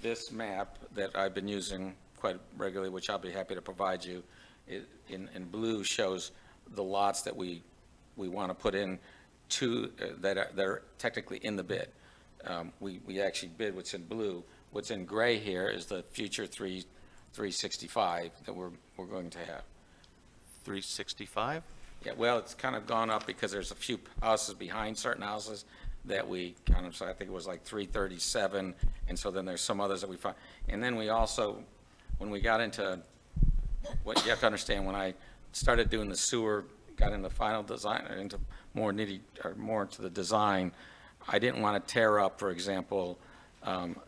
this map that I've been using quite regularly, which I'll be happy to provide you, in blue shows the lots that we want to put in that are technically in the bid. We actually bid what's in blue. What's in gray here is the future 365 that we're going to have. 365? Yeah, well, it's kind of gone up because there's a few houses behind certain houses that we kind of, so I think it was like 337, and so then there's some others that we find. And then we also, when we got into, what you have to understand, when I started doing the sewer, got into final design, or into more into the design, I didn't want to tear up, for example,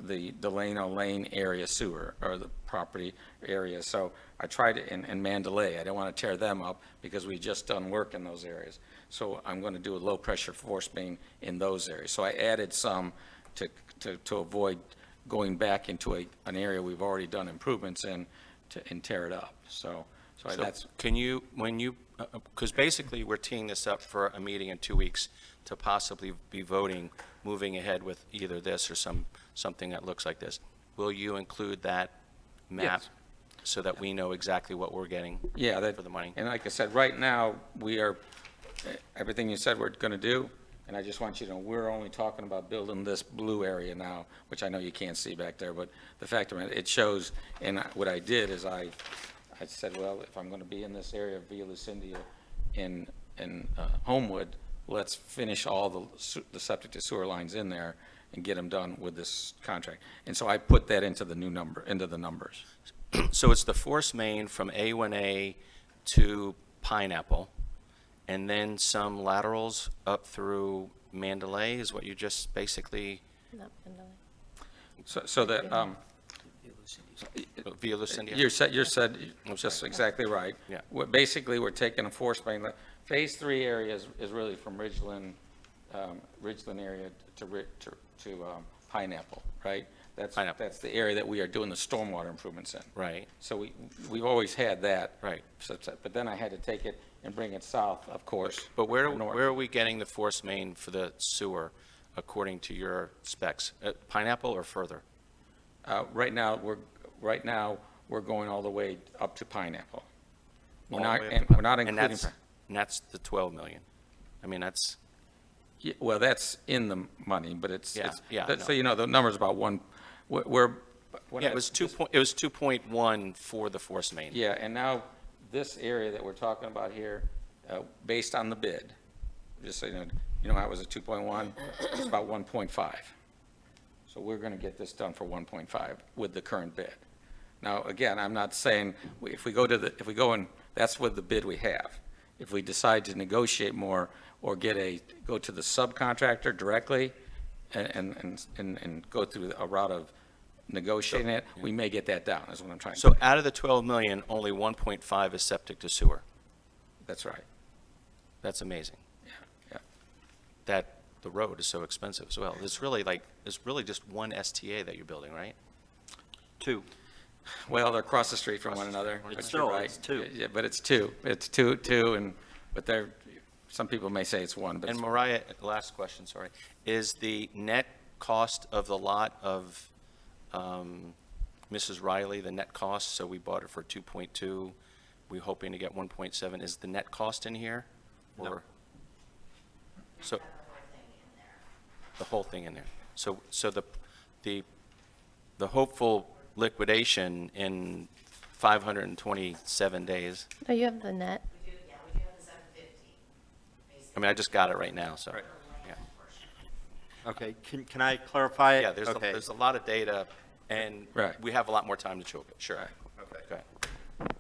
the Delano Lane area sewer, or the property area. So I tried it in Mandalay. I didn't want to tear them up because we just done work in those areas. So I'm going to do a low-pressure force main in those areas. So I added some to avoid going back into an area we've already done improvements in and tear it up. So that's. Can you, because basically we're teeing this up for a meeting in 2 weeks to possibly be voting, moving ahead with either this or something that looks like this. Will you include that map? Yes. So that we know exactly what we're getting for the money? And like I said, right now, we are, everything you said we're going to do, and I just want you to know, we're only talking about building this blue area now, which I know you can't see back there, but the fact of it shows, and what I did is I said, well, if I'm going to be in this area of Villa Lucinda in Homewood, let's finish all the septic to sewer lines in there and get them done with this contract. And so I put that into the numbers. So it's the force main from A1A to Pineapple, and then some laterals up through Mandalay is what you just basically, Not Mandalay. So that, Villa Lucinda? you said just exactly right. Yeah. Basically, we're taking a force main. Phase 3 area is really from Ridgeland area to Pineapple, right? Pineapple. That's the area that we are doing the stormwater improvements in. Right. So we've always had that. Right. But then I had to take it and bring it south, of course. But where north. are we getting the force main for the sewer according to your specs? Pineapple or further? Right now, we're going all the way up to Pineapple. We're not including. And that's the 12 million. I mean, that's, Yeah, well, that's in the money, but it's. Yeah, yeah, So, you know, the number's about one, yeah, it was 2.1 for the force main. Yeah, and now this area that we're talking about here, based on the bid, just so you know how it was a 2.1, it's about 1.5. So we're going to get this done for 1.5 with the current bid. Now, again, I'm not saying, if we go and, that's with the bid we have. If we decide to negotiate more or go to the subcontractor directly and go through a route of negotiating it, we may get that down, is what I'm trying to say. So out of the 12 million, only 1.5 is septic to sewer. That's right. That's amazing. Yeah. That the road is so expensive as well. It's really just one STA that you're building, right? Two. Well, they're across the street from one another. It's but still- you're right. it's two. Yeah, but it's two. It's two, and, but they're, some people may say it's one, but And it's, Mariah, last question, sorry. Is the net cost of the lot of Mrs. Riley, the net cost, so we bought it for 2.2, we're hoping to get 1.7, is the net cost in here? No. Or so the whole thing in there. So the hopeful liquidation in 527 days. Oh, you have the net. I mean, I just got it right now, so. Right. Yeah. Okay, can I clarify it? Yeah, there's Okay. a lot of data, and Right. we have a lot more time to chew it. Sure. Okay.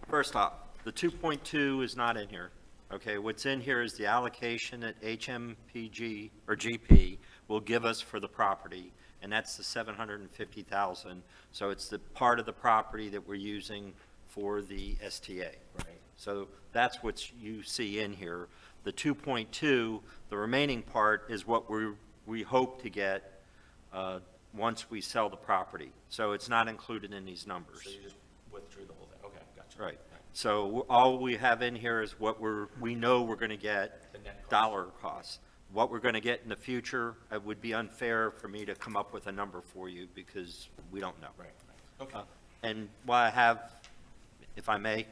First off, the 2.2 is not in here. Okay, what's in here is the allocation that HMPG or GP will give us for the property, and that's the 750,000. So it's the part of the property that we're using for the STA. Right. So that's what you see in here. The 2.2, the remaining part is what we hope to get once we sell the property. So it's not included in these numbers. So you just withdrew the whole thing. Okay, gotcha. Right. So all we have in here is what we know we're going to get, The net cost. dollar costs. What we're going to get in the future, it would be unfair for me to come up with a number for you because we don't know. Right. Okay. And what I have, if I may,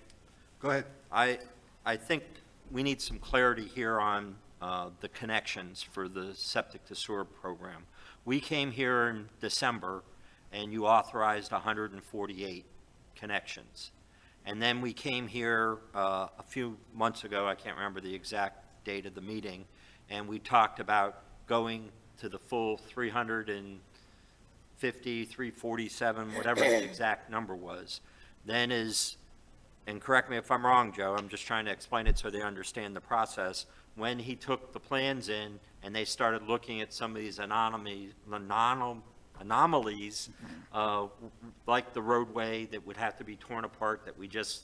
Go ahead. I think we need some clarity here on the connections for the septic to sewer program. We came here in December, and you authorized 148 connections. And then we came here a few months ago, I can't remember the exact date of the meeting, and we talked about going to the full 350, 347, whatever the exact number was. Then and correct me if I'm wrong, Joe, I'm just trying to explain it so they understand the process. When he took the plans in and they started looking at some of these anomalies, like the roadway that would have to be torn apart that we just,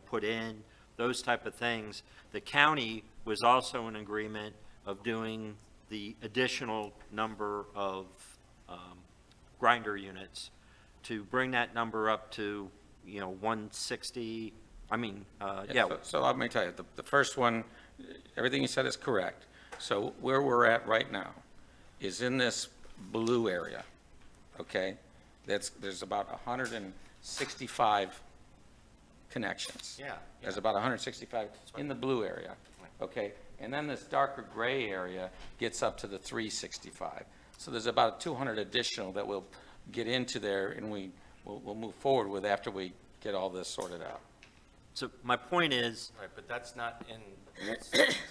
put in, those type of things, the county was also in agreement of doing the additional number of grinder units to bring that number up to, 160, So let me tell you, the first one, everything you said is correct. So where we're at right now is in this blue area, okay? There's about 165 connections. Yeah. There's about 165 in the blue area, okay? And then this darker gray area gets up to the 365. So there's about 200 additional that we'll get into there, and we'll move forward with after we get all this sorted out. So my point is, Right, but that's not in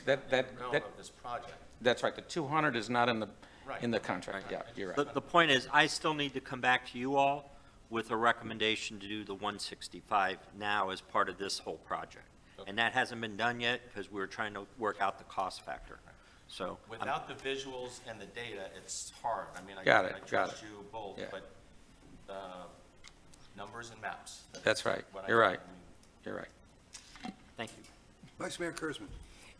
That, the realm of this project. that's right, the 200 is not in the Right. contract, yeah, you're right. the point is, I still need to come back to you all with a recommendation to do the 165 now as part of this whole project. And that hasn't been done yet because we were trying to work out the cost factor. So, I'm- Without the visuals and the data, it's hard. I mean, I Got it, I got trust it. you both, Yeah. but numbers and maps. That's right, what I you're got. right, I mean, you're right. thank you. Vice Mayor Kurzman.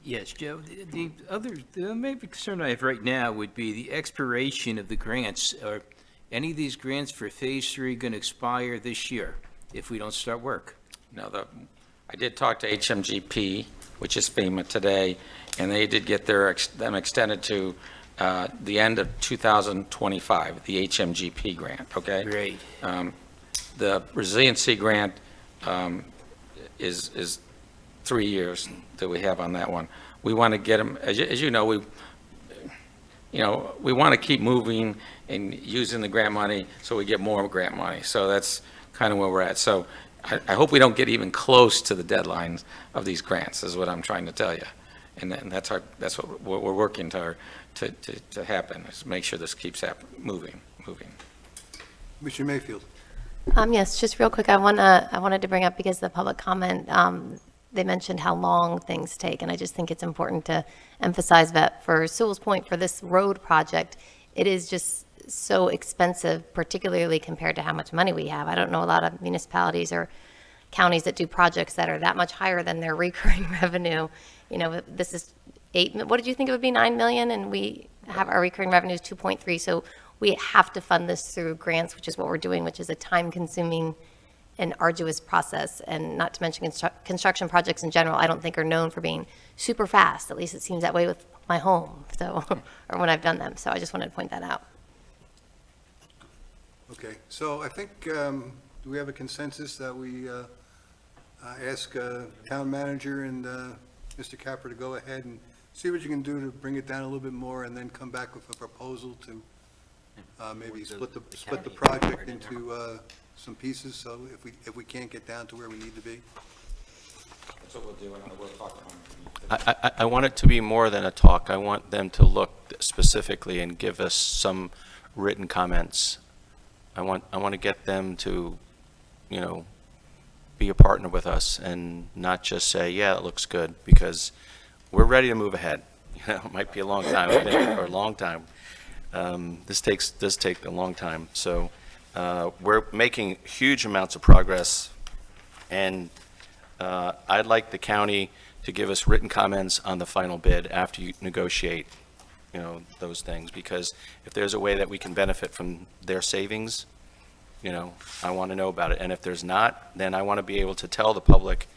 Yes, Joe, the main concern I have right now would be the expiration of the grants. Are any of these grants for Phase 3 going to expire this year if we don't start work? No, I did talk to HMGP, which is FEMA today, and they did get them extended to the end of 2025, the HMGP grant, okay? Great. The resiliency grant is 3 years that we have on that one. We want to get them, as you know, we want to keep moving and using the grant money so we get more grant money. So that's kind of where we're at. So I hope we don't get even close to the deadlines of these grants, is what I'm trying to tell you. And that's what we're working to happen, is make sure this keeps moving. Commissioner Mayfield. Yes, just real quick, I wanted to bring up, because the public comment, they mentioned how long things take, and I just think it's important to emphasize that for Sewell's point, for this road project, it is just so expensive, particularly compared to how much money we have. I don't know a lot of municipalities or counties that do projects that are that much higher than their recurring revenue. This is what did you think it would be, 9 million, and we have our recurring revenue is 2.3, so we have to fund this through grants, which is what we're doing, which is a time-consuming an arduous process, and not to mention construction projects in general, I don't think are known for being super fast. At least it seems that way with my home, so, or when I've done them. So I just wanted to point that out. Okay, so I think, do we have a consensus that we ask town manager and Mr. Capper to go ahead and see what you can do to bring it down a little bit more, and then come back with a proposal to maybe split the project into some pieces, so if we can't get down to where we need to be? That's what we'll do, and we'll talk to them. I want it to be more than a talk. I want them to look specifically and give us some written comments. I want to get them to, be a partner with us and not just say, yeah, it looks good, because we're ready to move ahead. It might be a long time, we've been here for a long time. This does take a long time. So we're making huge amounts of progress, and I'd like the county to give us written comments on the final bid after you negotiate, those things, because if there's a way that we can benefit from their savings, I want to know about it. And if there's not, then I want to be able to tell the public,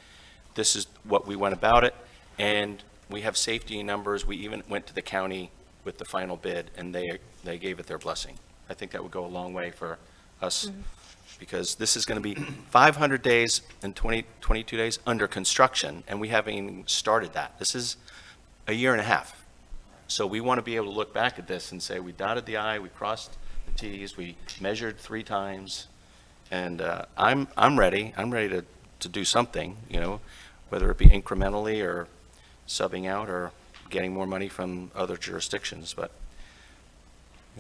this is what we went about it, and we have safety numbers. We even went to the county with the final bid, and they gave it their blessing. I think that would go a long way for us, because this is going to be 500 days and 22 days under construction, and we haven't even started that. This is a year and a half. So we want to be able to look back at this and say, we dotted the I, we crossed the T's, we measured 3 times, and I'm ready. I'm ready to do something, whether it be incrementally or subbing out or getting more money from other jurisdictions. But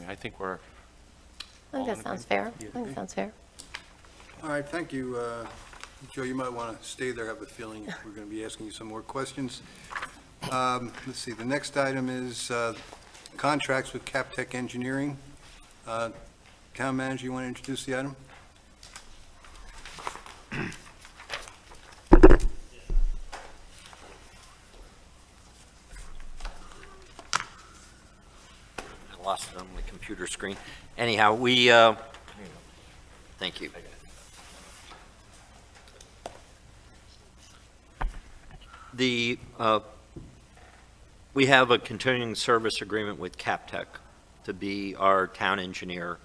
I think we're. I think that sounds fair. I think that sounds fair. All right, thank you. Joe, you might want to stay there. I have a feeling we're going to be asking you some more questions. Let's see, the next item is contracts with CapTech Engineering. Town manager, you want to introduce the item? I lost it on the computer screen. Anyhow, thank you. We have a continuing service agreement with CapTech to be our town engineer.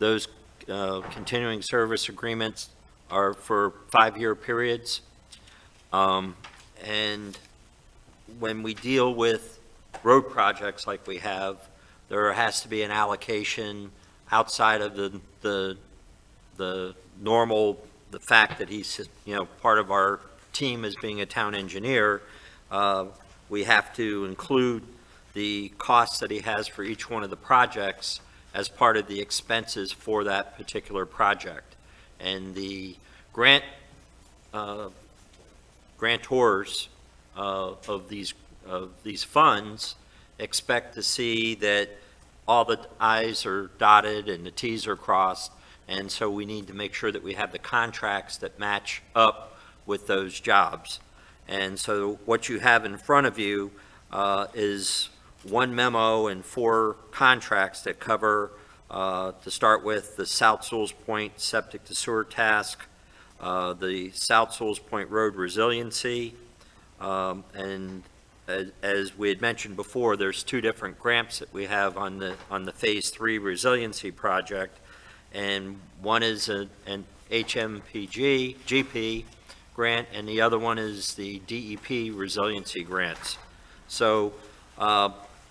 Those continuing service agreements are for 5-year periods. And when we deal with road projects like we have, there has to be an allocation outside of the normal, the fact that he's, part of our team as being a town engineer. We have to include the costs that he has for each one of the projects as part of the expenses for that particular project. And the grantors of these funds expect to see that all the I's are dotted and the T's are crossed, and so we need to make sure that we have the contracts that match up with those jobs. And so what you have in front of you is one memo and 4 contracts that cover, to start with, the South Sewalls Point septic to sewer task, the South Sewalls Point road resiliency, and as we had mentioned before, there's 2 different grants that we have on the Phase 3 resiliency project, and one is an GP grant, and the other one is the DEP resiliency grants. So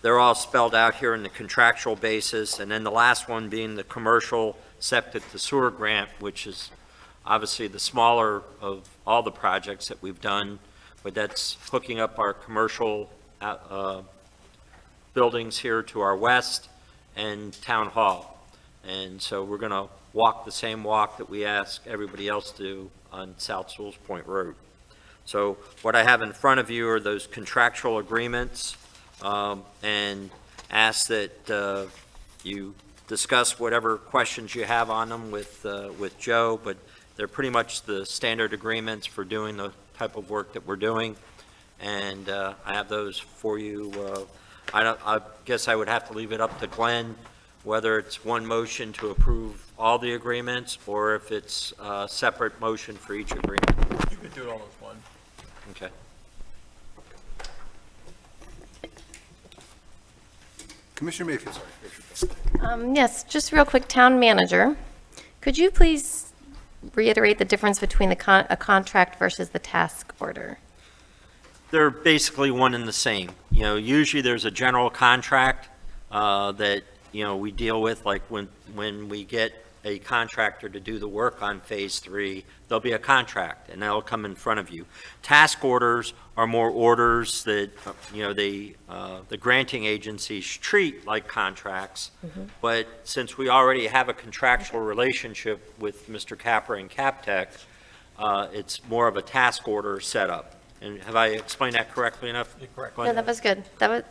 they're all spelled out here in the contractual basis, and then the last one being the commercial septic to sewer grant, which is obviously the smaller of all the projects that we've done, but that's hooking up our commercial buildings here to our west and town hall. And so we're going to walk the same walk that we ask everybody else to do on South Sewalls Point Road. So what I have in front of you are those contractual agreements, and ask that you discuss whatever questions you have on them with Joe, but they're pretty much the standard agreements for doing the type of work that we're doing, and I have those for you. I guess I would have to leave it up to Glenn, whether it's one motion to approve all the agreements, or if it's a separate motion for each agreement. You could do it all as one. Okay. Commissioner Mayfield. Yes, just real quick, town manager, could you please reiterate the difference between a contract versus the task order? They're basically one and the same. You know, usually there's a general contract that, you know, we deal with, like when we get a contractor to do the work on Phase 3, there'll be a contract, and that'll come in front of you. Task orders are more orders that, you know, the granting agencies treat like contracts, but since we already have a contractual relationship with Mr. Capra and Captech, it's more of a task order setup. And have I explained that correctly enough? You're correct. No, that was good. That was,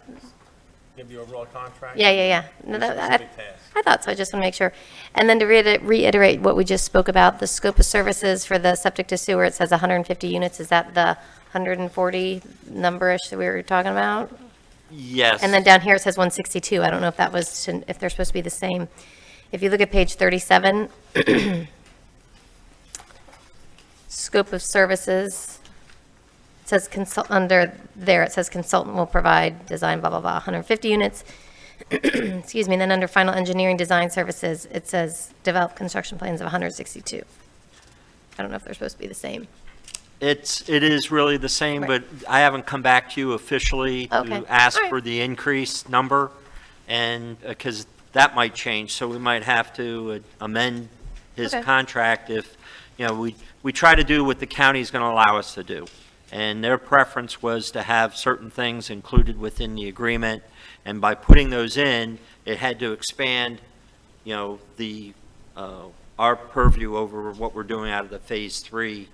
Give the overall contract. yeah. No, It's a that- specific task. I thought so, I just want to make sure. And then to reiterate what we just spoke about, the scope of services for the septic to sewer, it says 150 units. Is that the 140 number-ish that we were talking about? Yes. And then down here it says 162. I don't know if that was, if they're supposed to be the same. If you look at page 37, scope of services, it says under there, it says consultant will provide design, blah, blah, blah, 150 units. Excuse me, and then under final engineering design services, it says develop construction plans of 162. I don't know if they're supposed to be the same. It is really the same, Right. but I haven't come back to you officially Okay. to ask All right. for the increased number, and, because that might change, so we might have to amend his Okay. contract if, you know, we try to do what the county's going to allow us to do. And their preference was to have certain things included within the agreement, and by putting those in, it had to expand, you know, our purview over what we're doing out of the Phase 3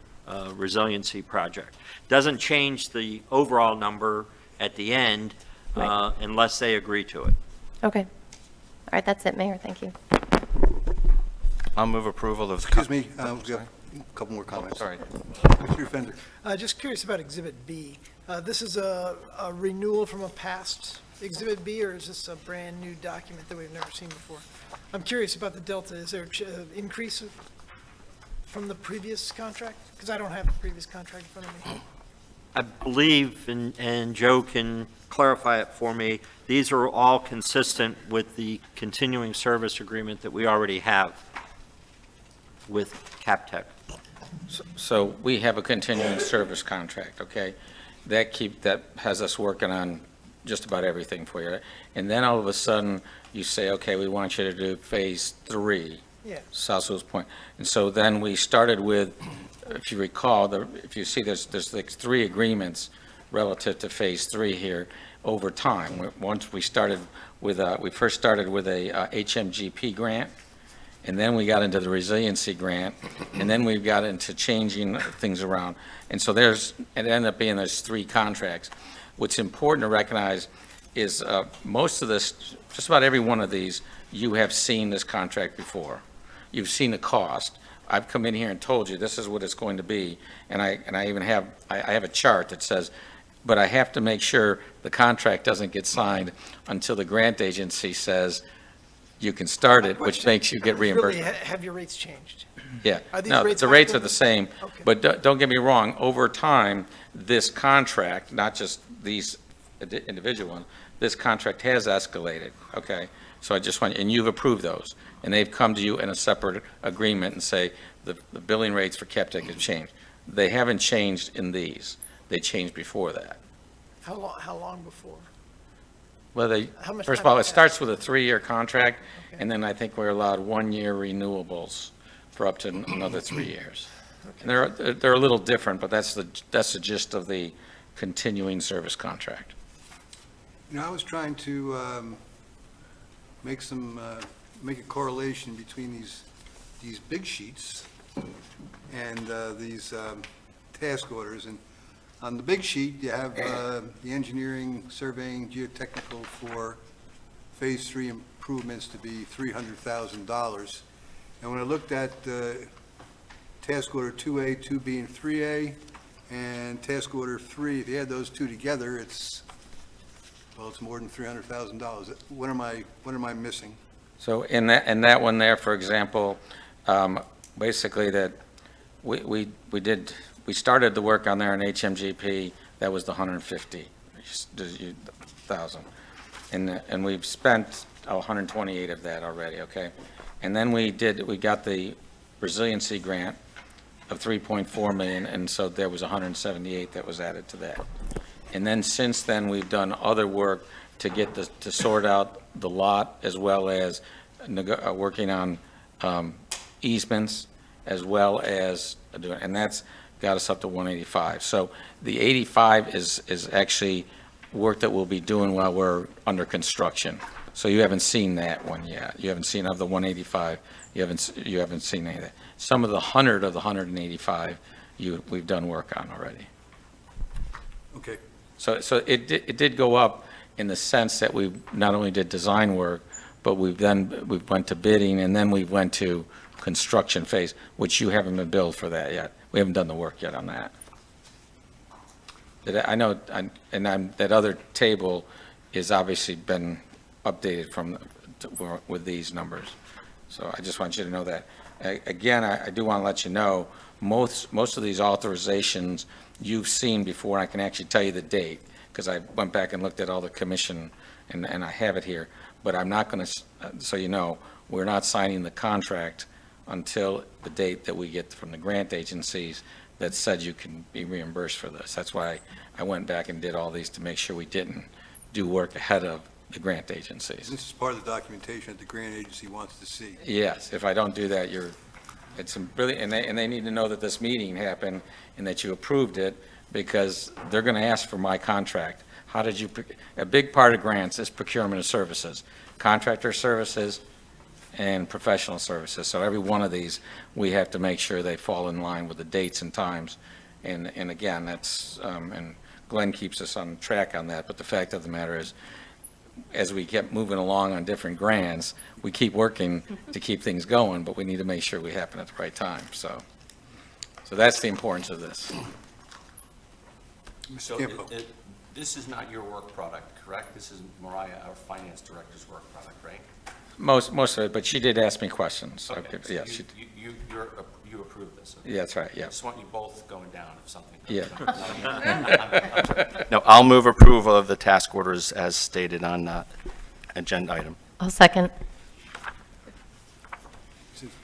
resiliency project. Doesn't change the overall number at the end unless they agree to it. Okay. All right, that's it, Mayor, thank you. I'll move approval of. Excuse me, we've got a couple more comments. Sorry. Commissioner Fender. Just curious about Exhibit B. This is a renewal from a past Exhibit B, or is this a brand-new document that we've never seen before? I'm curious about the delta. Is there an increase from the previous contract? Because I don't have the previous contract in front of me. I believe, and Joe can clarify it for me, these are all consistent with the continuing service agreement that we already have with Captech. So we have a continuing service contract, okay? That has us working on just about everything for you. And then all of a sudden, you say, okay, we want you to do Phase 3. Yeah. South Sewalls Point. And so then we started with, if you recall, if you see, there's like 3 agreements relative to Phase 3 here over time. Once we started with, we first started with a HMGP grant, and then we got into the resiliency grant, and then we got into changing things around. And so it ended up being there's 3 contracts. What's important to recognize is most of this, just about every one of these, you have seen this contract before. You've seen the cost. I've come in here and told you this is what it's going to be, and I even have, I have a chart that says, but I have to make sure the contract doesn't get signed until the grant agency says you can start it, which makes you get reimbursed. Really, have your rates changed? Yeah, Are these no, rates the rates are escalated? the same, Okay. but don't get me wrong, over time, this contract, not just these individual ones, this contract has escalated, okay? So I just want, and you've approved those, and they've come to you in a separate agreement and say, the billing rates for Captech have changed. They haven't changed in these, they changed before that. How long before? Well, How much first of time all, it has starts with a 3-year contract, Okay. and then I think we're allowed 1-year renewables for up to another 3 years. And they're a little different, but that's the gist of the continuing service contract. You know, I was trying to make a correlation between these big sheets and these task orders. And on the big sheet, you have the engineering, surveying, geotechnical for Phase 3 improvements to be $300,000. And when I looked at task order 2A, 2B, and 3A, and task order 3, if you add those two together, it's more than $300,000. What am I missing? So in that one there, for example, basically that we started the work on there in HMGP, that was the 150,000. And we've spent 128 of that already, okay? And then we got the resiliency grant of 3.4 million, and so there was 178 that was added to that. And then since then, we've done other work to sort out the lot, as well as working on easements, as well as doing, and that's got us up to 185. So the 85 is actually work that we'll be doing while we're under construction. So you haven't seen that one yet. You haven't seen of the 185. You haven't seen any of that. Some of the 100 of the 185 we've done work on already. Okay. So it did go up in the sense that we not only did design work, but we went to bidding, and then we went to construction phase, which you haven't been billed for that yet. We haven't done the work yet on that. I know, that other table is obviously been updated with these numbers. So I just want you to know that. Again, I do want to let you know, most of these authorizations you've seen before, and I can actually tell you the date, because I went back and looked at all the commission, and I have it here. But I'm not going to, so you know, we're not signing the contract until the date that we get from the grant agencies that said you can be reimbursed for this. That's why I went back and did all these to make sure we didn't do work ahead of the grant agencies. This is part of the documentation that the grant agency wants to see. Yes, if I don't do that, it's really, and they need to know that this meeting happened and that you approved it, because they're going to ask for my contract. How did you, a big part of grants is procurement of services, contractor services and professional services. So every one of these, we have to make sure they fall in line with the dates and times. And again, that's, and Glenn keeps us on track on that, but the fact of the matter is, as we kept moving along on different grants, we keep working to keep things going, but we need to make sure we happen at the right time. So that's the importance of this. So Campo. this is not your work product, correct? This is Mariah, our finance director's work product, right? Most of it, but she did ask me questions. Okay, so Yes, you approve this? Okay. yeah, that's right, I yeah. just want you both going down if something Yeah. comes up. No, I'll move approval of the task orders as stated on agenda item. I'll second.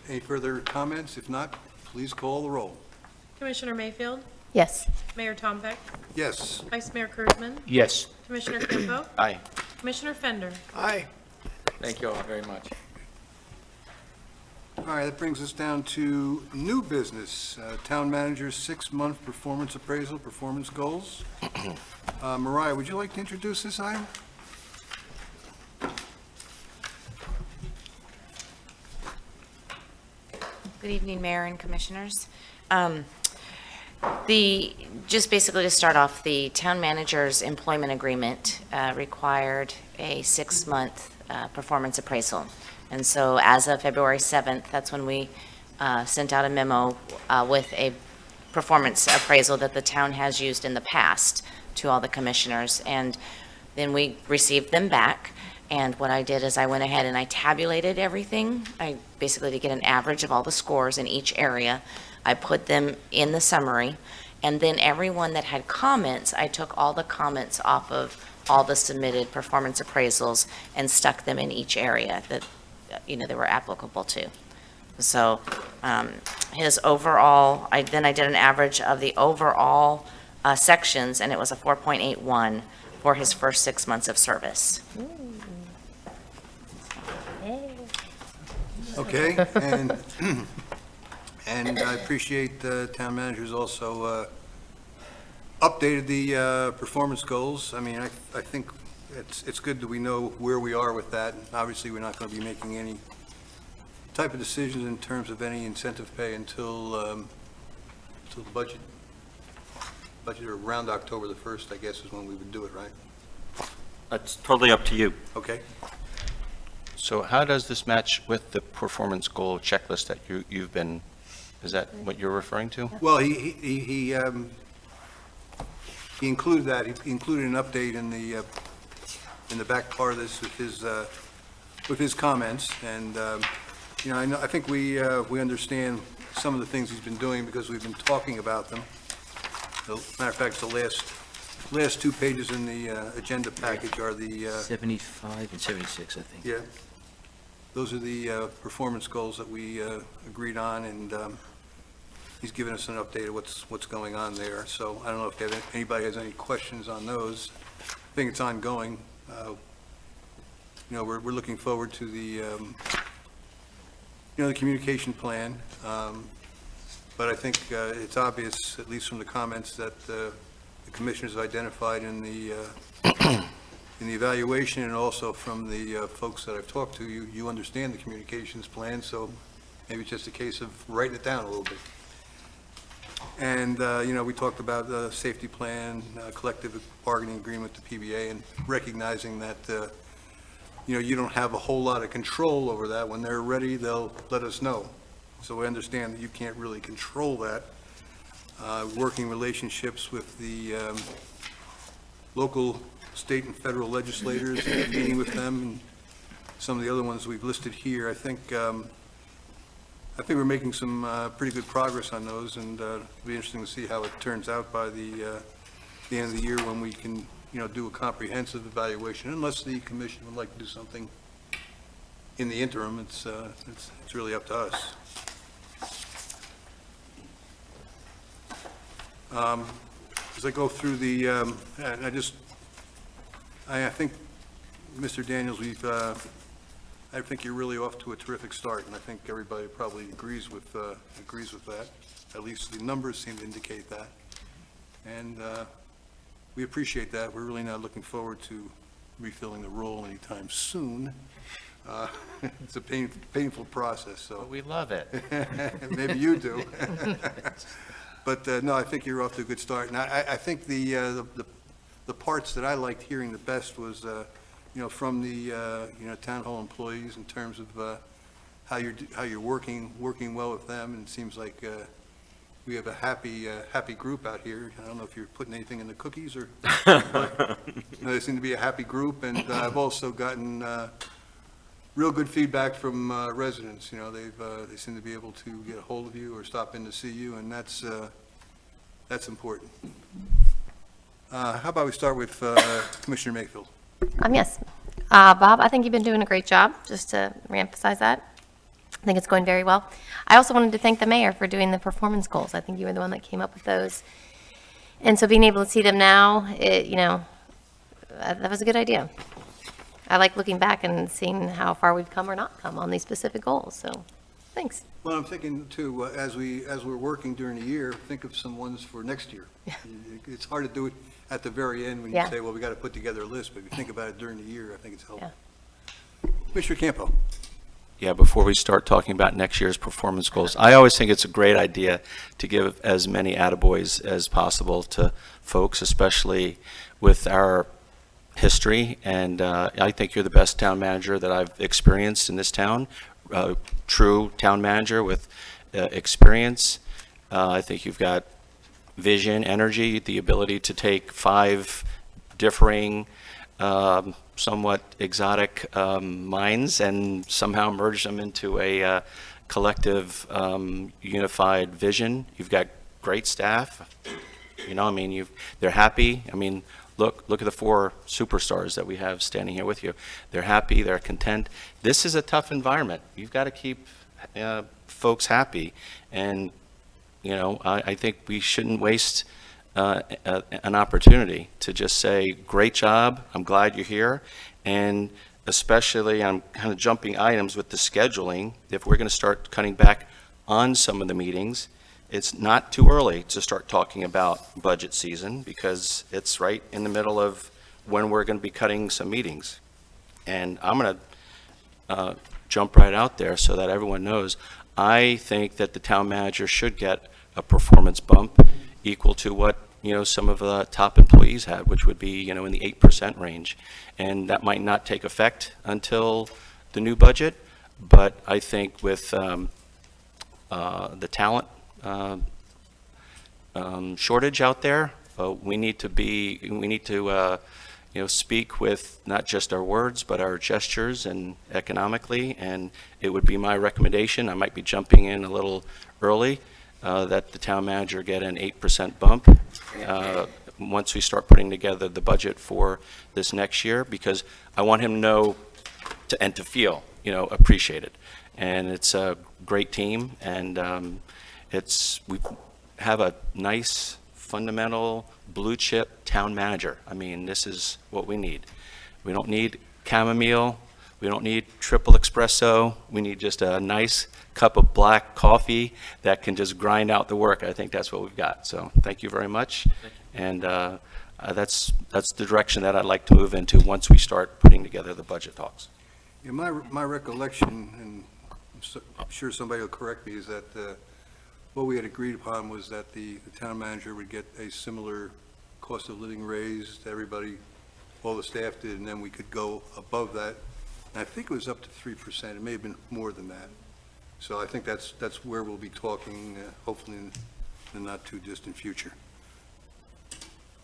Any further comments? If not, please call the roll. Commissioner Mayfield? Yes. Mayor Tombeck? Yes. Vice Mayor Kurtzman? Yes. Commissioner Campo? Aye. Commissioner Fender? Aye. Thank you all very much. All right, that brings us down to new business, town manager's 6-month performance appraisal, performance goals. Mariah, would you like to introduce this item? Good evening, Mayor and Commissioners. Just basically to start off, the town manager's employment agreement required a 6-month performance appraisal. And so as of February 7th, that's when we sent out a memo with a performance appraisal that the town has used in the past to all the commissioners. And then we received them back. And what I did is I went ahead and I tabulated everything. Basically to get an average of all the scores in each area. I put them in the summary. And then everyone that had comments, I took all the comments off of all the submitted performance appraisals and stuck them in each area that, they were applicable to. So his overall, then I did an average of the overall sections, and it was a 4.81 for his first 6 months of service. Okay, and I appreciate the town managers also updated the performance goals. I mean, I think it's good that we know where we are with that. Obviously, we're not going to be making any type of decisions in terms of any incentive pay until the budget or around October the 1st, I guess, is when we would do it, right? That's totally up to you. Okay. So how does this match with the performance goal checklist that you've been, is that what you're referring to? Well, he included that. He included an update in the back part of this with his with his comments, and, I think we understand some of the things he's been doing because we've been talking about them. Matter of fact, the last 2 pages in the agenda package are the, 75 and 76, I think. yeah, those are the performance goals that we agreed on, and he's given us an update of what's going on there. So I don't know if anybody has any questions on those. I think it's ongoing. We're looking forward to the communication plan. But I think it's obvious, at least from the comments that the commissioners identified in the evaluation, and also from the folks that I've talked to, you understand the communications plan, so maybe it's just a case of writing it down a little bit. And, we talked about the safety plan, collective bargaining agreement with the PBA, and recognizing that, you don't have a whole lot of control over that. When they're ready, they'll let us know. So we understand that you can't really control that. Working relationships with the local, state, and federal legislators, meeting with them, and some of the other ones we've listed here. I think we're making some pretty good progress on those, and it'll be interesting to see how it turns out by the end of the year, when we can, do a comprehensive evaluation, unless the commission would like to do something in the interim. It's really up to us. As I go through the, I think, Mr. Daniels, I think you're really off to a terrific start, and I think everybody probably agrees with that. At least the numbers seem to indicate that. And we appreciate that. We're really not looking forward to refilling the role anytime soon. It's a painful process, so. But we love it. Maybe you do. But no, I think you're off to a good start. And I think the parts that I liked hearing the best was, from the town hall employees, in terms of how you're working well with them. And it seems like we have a happy group out here. I don't know if you're putting anything in the cookies or, but they seem to be a happy group. And I've also gotten real good feedback from residents. They seem to be able to get a hold of you or stop in to see you, and that's important. How about we start with Commissioner Mayfield? Yes. Bob, I think you've been doing a great job, just to reemphasize that. I think it's going very well. I also wanted to thank the mayor for doing the performance goals. I think you were the one that came up with those. And so being able to see them now, that was a good idea. I like looking back and seeing how far we've come or not come on these specific goals, so thanks. Well, I'm thinking too, as we're working during the year, think of some ones for next year. It's hard to do it at the very end when you say, well, we got to put together a list, but if you think about it during the year, I think it's helpful. Commissioner Campo. Yeah, before we start talking about next year's performance goals, I always think it's a great idea to give as many attaboys as possible to folks, especially with our history. And I think you're the best town manager that I've experienced in this town, true town manager with experience. I think you've got vision, energy, the ability to take 5 differing somewhat exotic minds and somehow merge them into a collective unified vision. You've got great staff. They're happy. Look at the 4 superstars that we have standing here with you. They're happy, they're content. This is a tough environment. You've got to keep folks happy. And, I think we shouldn't waste an opportunity to just say, great job, I'm glad you're here. And especially, I'm kind of jumping items with the scheduling. If we're going to start cutting back on some of the meetings, it's not too early to start talking about budget season, because it's right in the middle of when we're going to be cutting some meetings. And I'm going to jump right out there so that everyone knows, I think that the town manager should get a performance bump equal to what some of the top employees had, which would be in the 8% range. And that might not take effect until the new budget, but I think with the talent shortage out there, we need to speak with not just our words, but our gestures and economically. And it would be my recommendation, I might be jumping in a little early, that the town manager get an 8% bump once we start putting together the budget for this next year, because I want him to know and to feel, appreciated. And it's a great team, and we have a nice, fundamental, blue chip town manager. I mean, this is what we need. We don't need chamomile. We don't need triple espresso. We need just a nice cup of black coffee that can just grind out the work. I think that's what we've got. So thank you very much. And that's the direction that I'd like to move into once we start putting together the budget talks. Yeah, my recollection, and I'm sure somebody will correct me, is that what we had agreed upon was that the town manager would get a similar cost of living raise to everybody, all the staff did, and then we could go above that. And I think it was up to 3%. It may have been more than that. So I think that's where we'll be talking, hopefully in the not too distant future.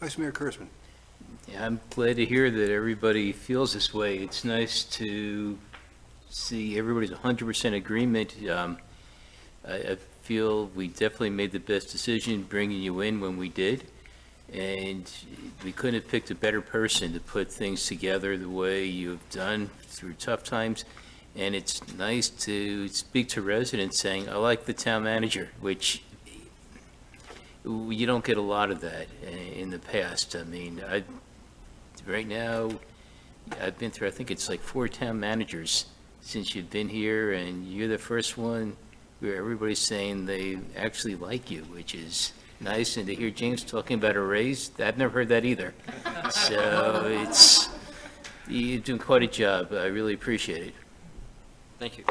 Vice Mayor Kurtzman. Yeah, I'm glad to hear that everybody feels this way. It's nice to see everybody's 100% agreement. I feel we definitely made the best decision bringing you in when we did, and we couldn't have picked a better person to put things together the way you've done through tough times. And it's nice to speak to residents saying, I like the town manager, which you don't get a lot of that in the past. I mean, right now, I've been through, I think it's like 4 town managers since you've been here, and you're the first one where everybody's saying they actually like you, which is nice. And to hear James talking about a raise, I've never heard that either. So you're doing quite a job. I really appreciate it. Thank you.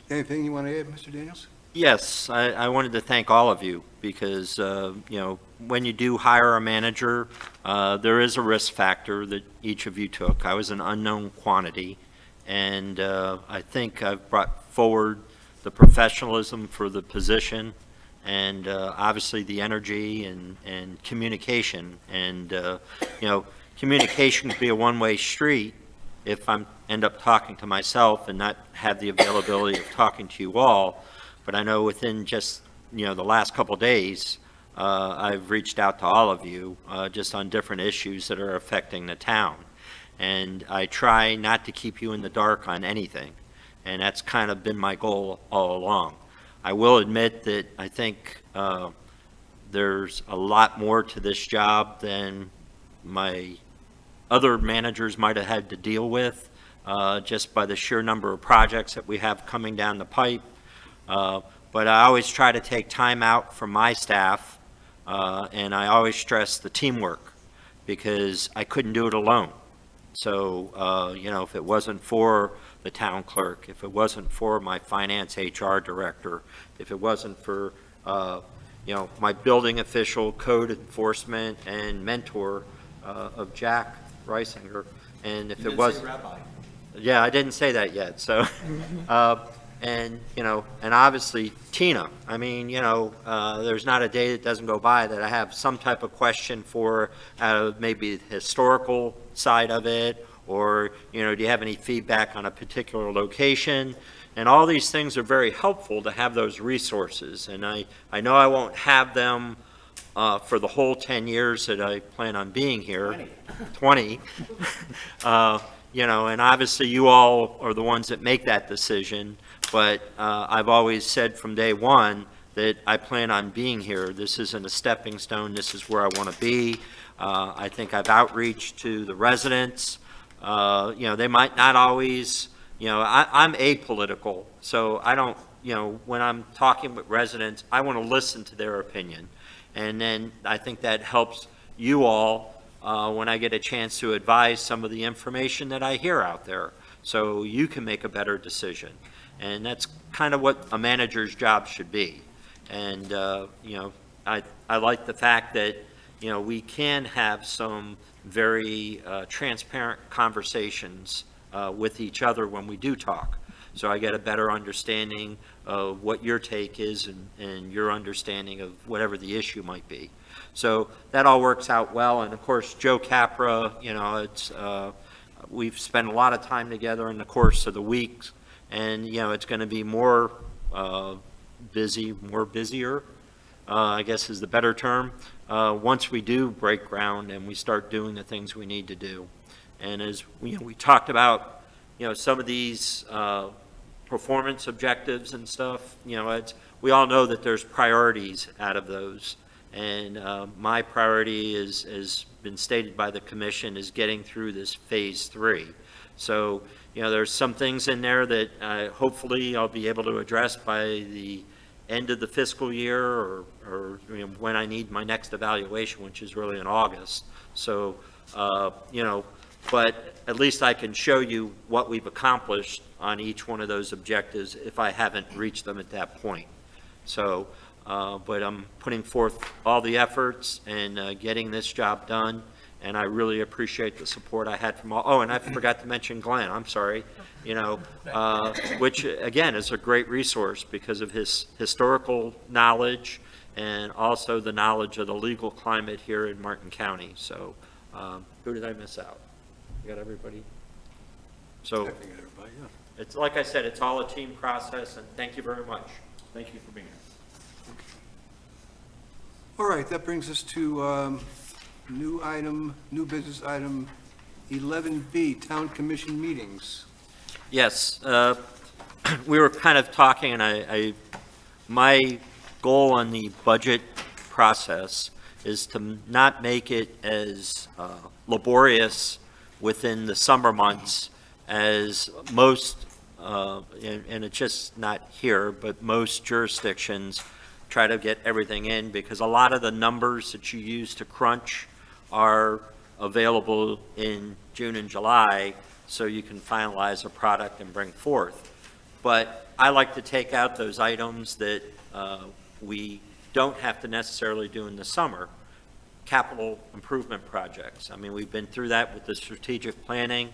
Anything you want to add, Mr. Daniels? Yes, I wanted to thank all of you because, when you do hire a manager, there is a risk factor that each of you took. I was an unknown quantity, and I think I've brought forward the professionalism for the position and obviously the energy and communication. And, communication can be a one-way street if I end up talking to myself and not have the availability of talking to you all. But I know within just, the last couple of days, I've reached out to all of you just on different issues that are affecting the town. And I try not to keep you in the dark on anything. And that's kind of been my goal all along. I will admit that I think there's a lot more to this job than my other managers might have had to deal with, just by the sheer number of projects that we have coming down the pipe. But I always try to take time out from my staff, and I always stress the teamwork because I couldn't do it alone. So, if it wasn't for the town clerk, if it wasn't for my finance HR director, if it wasn't for, my building official, code enforcement, and mentor of Jack Reisinger, and if it was, yeah, I didn't say that yet. So, and obviously Tina. I mean, there's not a day that doesn't go by that I have some type of question for maybe the historical side of it, or do you have any feedback on a particular location? And all these things are very helpful to have those resources. And I know I won't have them for the whole 10 years that I plan on being here, 20. And obviously you all are the ones that make that decision, but I've always said from day one that I plan on being here. This isn't a stepping stone, this is where I want to be. I think I've outreached to the residents. They might not always, I'm apolitical, so I don't, when I'm talking with residents, I want to listen to their opinion. And then I think that helps you all when I get a chance to advise some of the information that I hear out there, so you can make a better decision. And that's kind of what a manager's job should be. And, I like the fact that, we can have some very transparent conversations with each other when we do talk. So I get a better understanding of what your take is and your understanding of whatever the issue might be. So that all works out well. And of course, Joe Capra, we've spent a lot of time together in the course of the weeks, and, it's going to be more busier, I guess is the better term, once we do break ground and we start doing the things we need to do. And as we talked about, some of these performance objectives and stuff, we all know that there's priorities out of those. And my priority has been stated by the commission is getting through this phase 3. So, there's some things in there that hopefully I'll be able to address by the end of the fiscal year or when I need my next evaluation, which is really in August. So, but at least I can show you what we've accomplished on each one of those objectives if I haven't reached them at that point. So, but I'm putting forth all the efforts and getting this job done, and I really appreciate the support I had from all. Oh, and I forgot to mention Glenn, I'm sorry, which again is a great resource because of his historical knowledge and also the knowledge of the legal climate here in Martin County. So who did I miss out? You got everybody? So it's like I said, it's all a team process, and thank you very much. Thank you for being here. All right, that brings us to new business item 11B, Town Commission meetings. Yes, we were kind of talking, and my goal on the budget process is to not make it as laborious within the summer months as most, and it's just not here, but most jurisdictions try to get everything in, because a lot of the numbers that you use to crunch are available in June and July, so you can finalize a product and bring forth. But I like to take out those items that we don't have to necessarily do in the summer. Capital improvement projects. I mean, we've been through that with the strategic planning.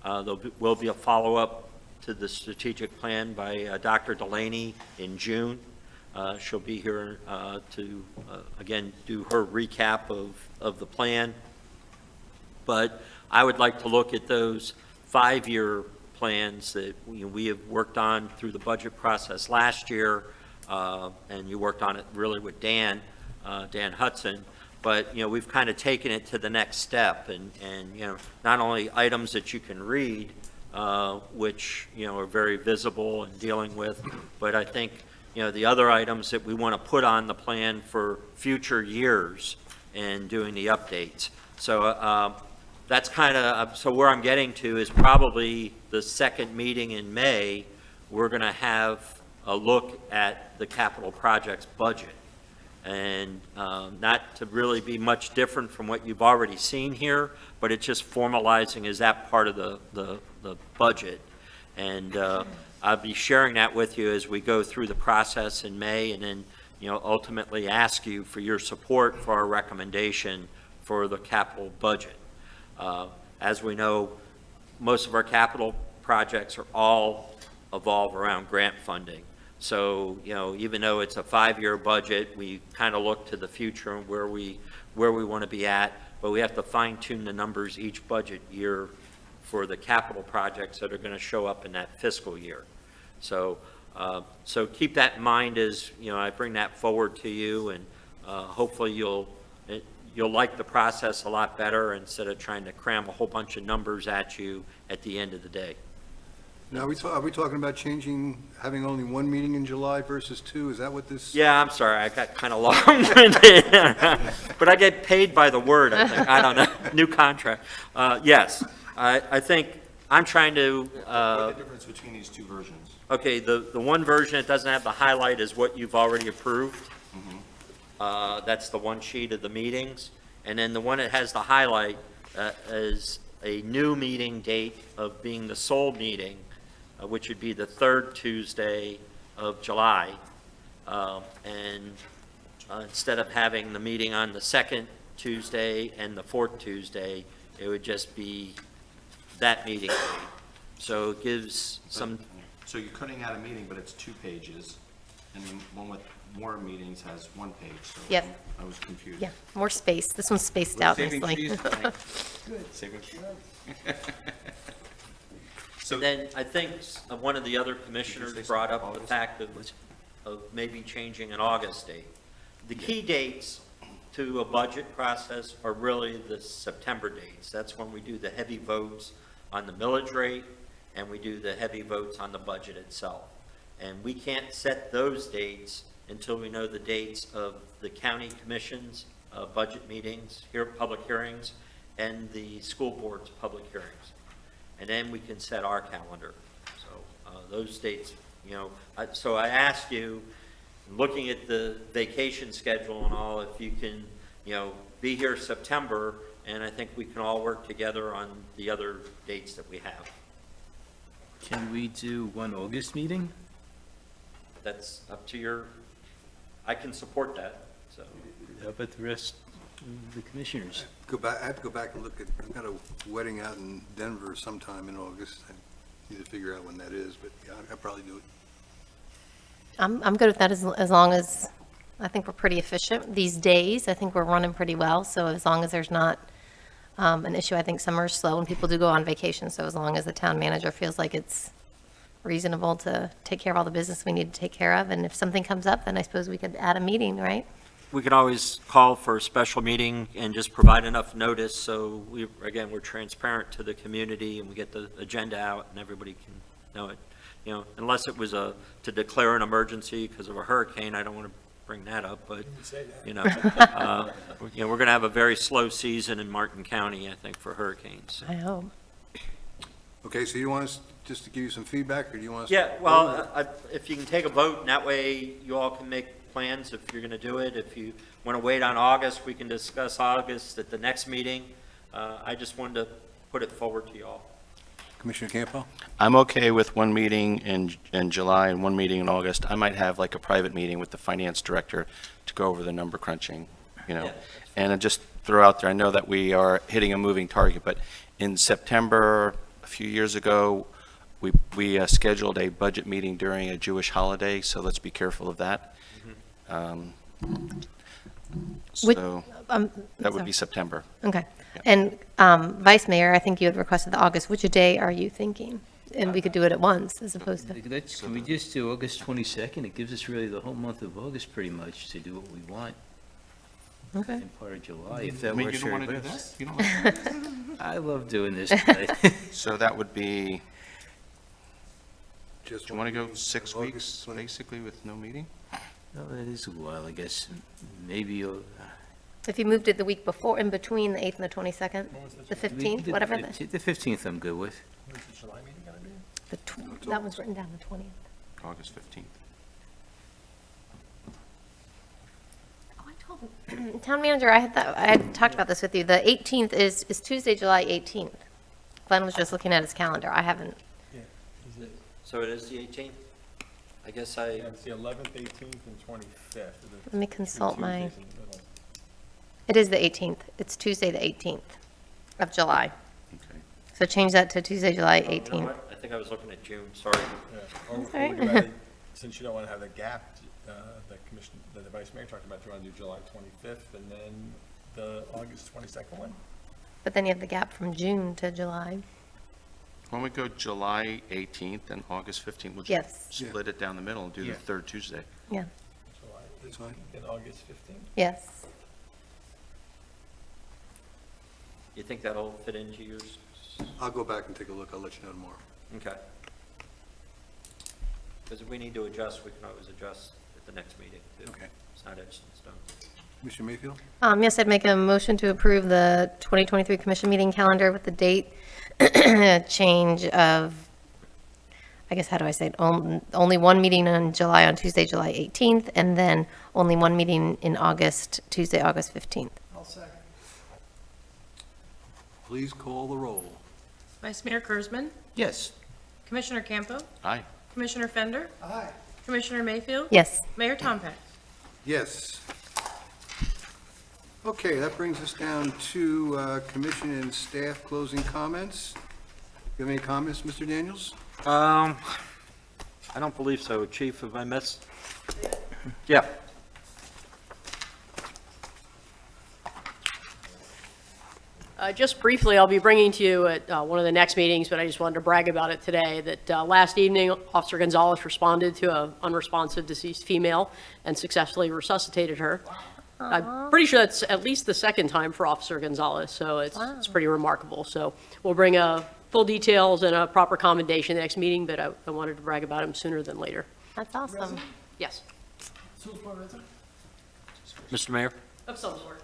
There will be a follow-up to the strategic plan by Dr. Delaney in June. She'll be here to, again, do her recap of the plan. But I would like to look at those 5-year plans that we have worked on through the budget process last year, and you worked on it really with Dan Hudson. But, we've kind of taken it to the next step, and not only items that you can read, which, are very visible and dealing with, but I think, the other items that we want to put on the plan for future years and doing the updates. So that's kind of, so where I'm getting to is probably the second meeting in May, we're going to have a look at the capital projects budget. And not to really be much different from what you've already seen here, but it's just formalizing as that part of the budget. And I'll be sharing that with you as we go through the process in May, and then, ultimately ask you for your support for our recommendation for the capital budget. As we know, most of our capital projects are all evolve around grant funding. So, even though it's a 5-year budget, we kind of look to the future and where we want to be at, but we have to fine tune the numbers each budget year for the capital projects that are going to show up in that fiscal year. So, so keep that in mind as, I bring that forward to you, and hopefully you'll like the process a lot better instead of trying to cram a whole bunch of numbers at you at the end of the day. Now, are we talking about having only one meeting in July versus 2? Is that what this? Yeah, I'm sorry, I got kind of long-winded. But I get paid by the word, I think. I don't know, new contract. Yes, I think I'm trying to. What's the difference between these two versions? Okay, the one version that doesn't have the highlight is what you've already approved. That's the one sheet of the meetings. And then the one that has the highlight is a new meeting date of being the sole meeting, which would be the 3rd Tuesday of July. And instead of having the meeting on the 2nd Tuesday and the 4th Tuesday, it would just be that meeting date. So it gives some. So you're cutting out a meeting, but it's 2 pages. And then one with more meetings has one page, so Yep. I was confused. Yeah, more space. This one's spaced out Saving nicely. trees tonight. Saving trees. So Then I think one of the other commissioners brought up the fact of maybe changing an August date. The key dates to a budget process are really the September dates. That's when we do the heavy votes on the millage rate, and we do the heavy votes on the budget itself. And we can't set those dates until we know the dates of the county commissions, budget meetings, public hearings, and the school board's public hearings. And then we can set our calendar. So those dates, so I asked you, looking at the vacation schedule and all, if you can, be here September, and I think we can all work together on the other dates that we have. Can we do one August meeting? That's up to I can support that, so. How about the rest of the commissioners? I have to go back and look at, I've got a wedding out in Denver sometime in August. I need to figure out when that is, but yeah, I'll probably do it. I'm good with that as long as, I think we're pretty efficient these days. I think we're running pretty well, so as long as there's not an issue. I think summer is slow and people do go on vacation, so as long as the town manager feels like it's reasonable to take care of all the business we need to take care of, and if something comes up, then I suppose we could add a meeting, right? We could always call for a special meeting and just provide enough notice, so we're transparent to the community and we get the agenda out and everybody can know it. Unless it was to declare an emergency because of a hurricane, I don't want to bring that up, but, we're going to have a very slow season in Martin County, I think, for hurricanes. I hope. Okay, so you want us just to give you some feedback, or do you want us? Yeah, well, if you can take a vote, and that way you all can make plans if you're going to do it. If you want to wait on August, we can discuss August at the next meeting. I just wanted to put it forward to you all. Commissioner Campo? I'm okay with one meeting in July and one meeting in August. I might have like a private meeting with the finance director to go over the number crunching, Yeah. And I just throw out there, I know that we are hitting a moving target, but in September, a few years ago, we scheduled a budget meeting during a Jewish holiday, so let's be careful of that. Would- So that would be September. Okay. And Vice Mayor, I think you had requested the August. Which day are you thinking? And we could do it at once as opposed to, Can we just do August 22nd? It gives us really the whole month of August pretty much to do what we want okay. in part of July, if that I mean, works you for don't want to do everybody. this? You don't want to do this? I love doing this, but So that would be, Just do you want to go meeting 6 in weeks, August, 20 basically, with no meeting? no, that is a while, I guess. Maybe you'll. If you moved it the week before, in between the 8th and the 22nd, the 15th, whatever. The 15th I'm good with. That one's written down, the 20th. August 15th. Oh, I told him. Town Manager, I had talked about this with you. The 18th is Tuesday, July 18th. Glenn was just looking at his calendar. I haven't. So it is the 18th? I guess I, It's the 11th, 18th, and 25th. Let me consult my. It is the 18th. It's Tuesday, the 18th of July. Okay. So change that to Tuesday, July you know 18th. what? I think I was looking at June, sorry. Or Okay. we could rather- Since you don't want to have the gap, that the vice mayor talked about, you want to do July 25th and then the August 22nd one? But then you have the gap from June to July. Why don't we go July 18th and August 15th? We'll Yes. just split it down the middle and do the Yeah. third Tuesday. Yeah. July That's fine. 18th and August 15th? Yes. You think that'll fit into yours? I'll go back and take a look. I'll let you know tomorrow. Okay. Because if we need to adjust, we can always adjust at the next meeting, too. Okay. It's not etched in stone. Commissioner Mayfield? Yes, I'd make a motion to approve the 2023 commission meeting calendar with the date change of, I guess, how do I say it? Only one meeting in July on Tuesday, July 18th, and then only one meeting in August, Tuesday, August 15th. I'll second. Please call the roll. Vice Mayor Kurzman, Yes. Commissioner Campo, Aye. Commissioner Fender, Aye. Commissioner Mayfield. Yes. Mayor Tompeck. Yes. Okay, that brings us down to commission and staff closing comments. You have any comments, Mr. Daniels? I don't believe so. Chief, have I missed? Yeah. Just briefly, I'll be bringing to you at one of the next meetings, but I just wanted to brag about it today, that last evening, Officer Gonzalez responded to an unresponsive deceased female and successfully resuscitated her. I'm pretty sure that's at least the second time for Officer Gonzalez, so it's pretty remarkable. So we'll bring full details and a proper commendation the next meeting, but I wanted to brag about him sooner than later. That's awesome. Yes. Mr. Mayor? Of some sort.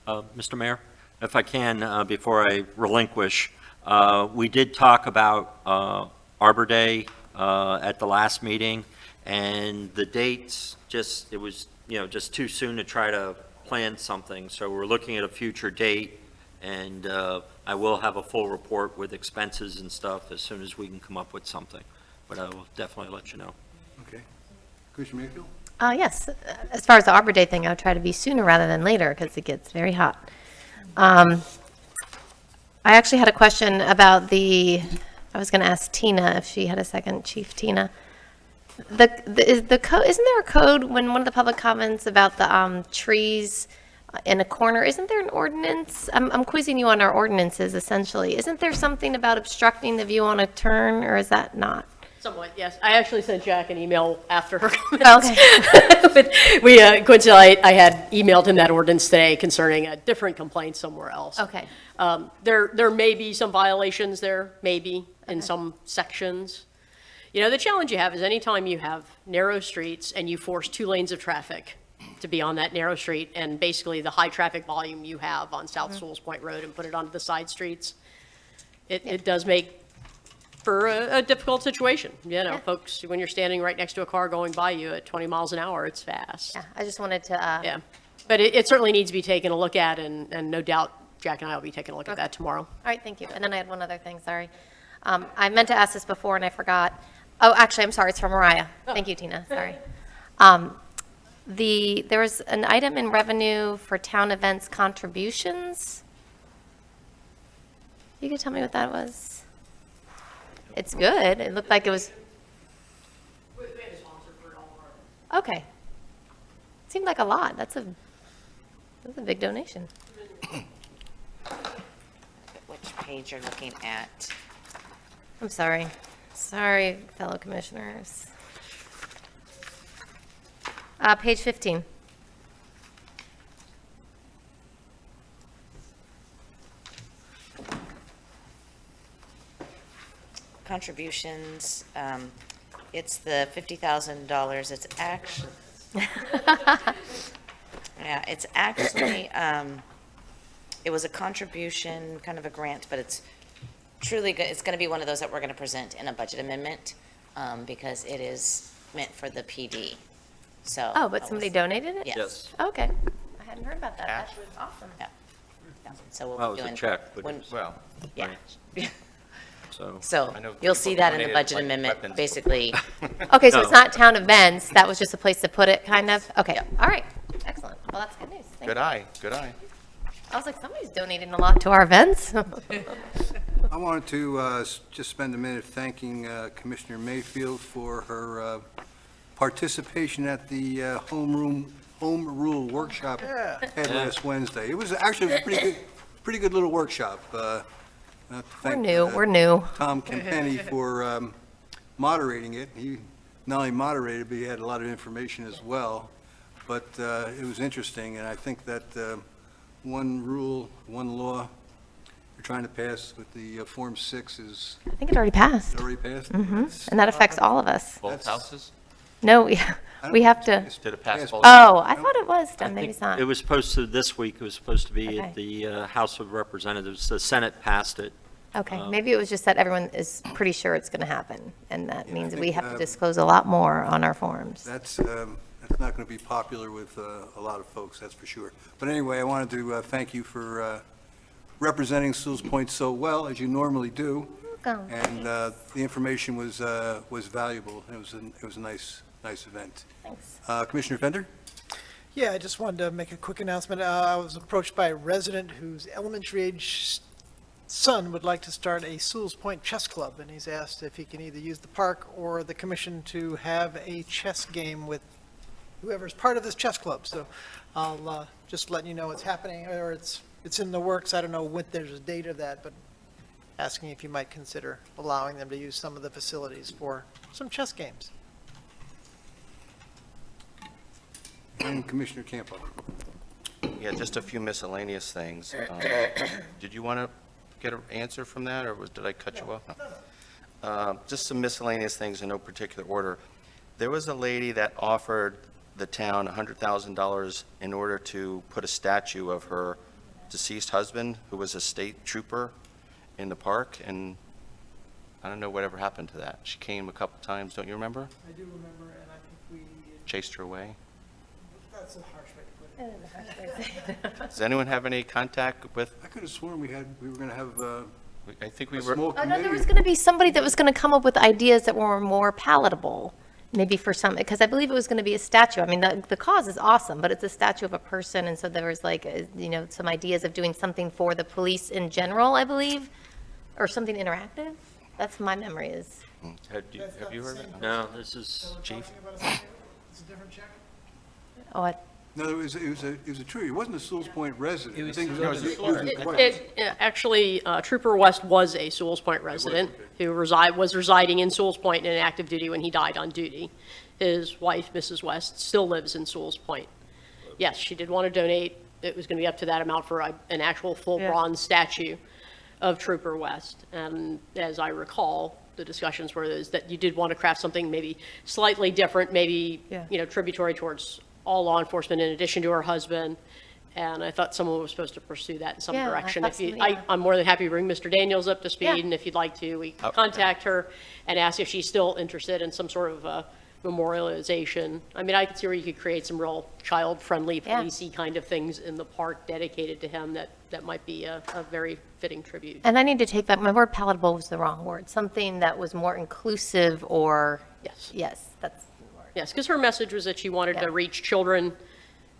Mr. Mayor, if I can, before I relinquish, we did talk about Arbor Day at the last meeting, and the dates, it was, just too soon to try to plan something, so we're looking at a future date, and I will have a full report with expenses and stuff as soon as we can come up with something, but I will definitely let you know. Okay. Commissioner Mayfield? Yes, as far as the Arbor Day thing, I'll try to be sooner rather than later because it gets very hot. I actually had a question about I was going to ask Tina if she had a second, Chief Tina. Isn't there a code when one of the public comments about the trees in a corner, isn't there an ordinance? I'm quizzing you on our ordinances essentially. Isn't there something about obstructing the view on a turn, or is that not? Somewhat, yes. I actually sent Jack an email after her comments. Okay. Coincidentally, I had emailed him that ordinance today concerning a different complaint somewhere else. Okay. There may be some violations there, maybe, in some sections. The challenge you have is anytime you have narrow streets and you force 2 lanes of traffic to be on that narrow street, and basically the high traffic volume you have on South Sewalls Point Road, and put it onto the side streets, it does make for a difficult situation. Folks, when you're standing right next to a car going by you at 20 miles an hour, it's fast. Yeah, I just wanted to. Yeah, but it certainly needs to be taken a look at, and no doubt Jack and I will be taking a look at that tomorrow. All right, thank you. And then I had one other thing, sorry. I meant to ask this before and I forgot. Oh, actually, I'm sorry, it's from Mariah. Thank you, Tina, sorry. There was an item in revenue for town events contributions. You could tell me what that was? It's good. It looked like it was. Okay. Seemed like a lot. That's a big donation. Which page you're looking at? I'm sorry. Sorry, fellow commissioners. Page 15. Contributions, it's the $50,000. It's actually, yeah, it's actually, it was a contribution, kind of a grant, but it's truly good. It's going to be one of those that we're going to present in a budget amendment because it is meant for the PD. So. Oh, but somebody donated it? Yes. Okay. I hadn't heard about that. That was awesome. Yeah. So we'll Well, be it was doing. a check, but when- it was, well, Yeah. so. So you'll see that in the budget amendment, basically. Okay, so No. it's not town events. That was just a place to put it, kind of? Okay. All right. Excellent. Well, that's good news. Thank Good you. eye, good eye. I was like, somebody's donating a lot to our events. I wanted to just spend a minute thanking Commissioner Mayfield for her participation at the home rule workshop had last Wednesday. It was actually a pretty good little workshop. We're new. Tom Campenny for moderating it. He not only moderated, but he had a lot of information as well. But it was interesting, and I think that one rule, one law you're trying to pass with the Form 6 is I think it already passed. already passed. And that affects all of us. Both houses? No, we have to. Did it pass both? Oh, I thought it was done. Maybe it's not. It was supposed to, this week, it was supposed to be at Okay. the House of Representatives. The Senate passed it. Okay, maybe it was just that everyone is pretty sure it's going to happen, and that Yeah, I means think, we have to disclose a lot more on our forms. That's not going to be popular with a lot of folks, that's for sure. But anyway, I wanted to thank you for representing Sewalls Point so well, as you normally do. Welcome. And the information was valuable. It was a nice event. Thanks. Commissioner Fender? Yeah, I just wanted to make a quick announcement. I was approached by a resident whose elementary age son would like to start a Sewalls Point Chess Club, and he's asked if he can either use the park or the commission to have a chess game with whoever's part of this chess club. So I'll just let you know it's happening, or it's in the works. I don't know when there's a date of that, but asking if you might consider allowing them to use some of the facilities for some chess games. And Commissioner Campo. Yeah, just a few miscellaneous things. Did you want to get an answer from that, or did I cut you off? No. Just some miscellaneous things in no particular order. There was a lady that offered the town $100,000 in order to put a statue of her deceased husband, who was a state trooper in the park, and I don't know whatever happened to that. She came a couple times, don't you remember? I do remember, and I think Chased her away. that's a harsh way to put it. Does anyone have any contact with, I could have sworn we were going to have I think we a were, small Oh, no, there was committee. going to be somebody that was going to come up with ideas that were more palatable, maybe for some, because I believe it was going to be a statue. I mean, the cause is awesome, but it's a statue of a person, and so there was like, some ideas of doing something for the police in general, I believe, or something interactive. That's my memory is. have you heard of it? No, this is Chief? It's a different check? Oh, No, it was a true, it wasn't a Sewalls Point resident. It was- I think no, was it was it was Clark. Clark. Actually, Trooper West was a Sewalls Point resident who was residing in Sewalls Point in active duty when he died on duty. His wife, Mrs. West, still lives in Sewalls Point. Yes, she did want to donate. It was going to be up to that amount for an actual full Yeah. bronze statue of Trooper West. And as I recall, the discussions were is that you did want to craft something maybe slightly different, maybe, Yeah. tributary towards all law enforcement in addition to her husband. And I thought someone was supposed to pursue that in some Yeah, I direction. thought If you, so, yeah. I'm more than happy to bring Mr. Daniels up to speed, Yeah. and if you'd like to, we Oh, contact her and ask if she's still interested in some sort of memorialization. I mean, I could see where you could create some real child-friendly, Yeah. policey kind of things in the park dedicated to him that might be a very fitting tribute. And I need to take back, my word palatable was the wrong word, something that was more inclusive or, yes, that's the word. Yes, because her message was that she wanted Yeah. to reach children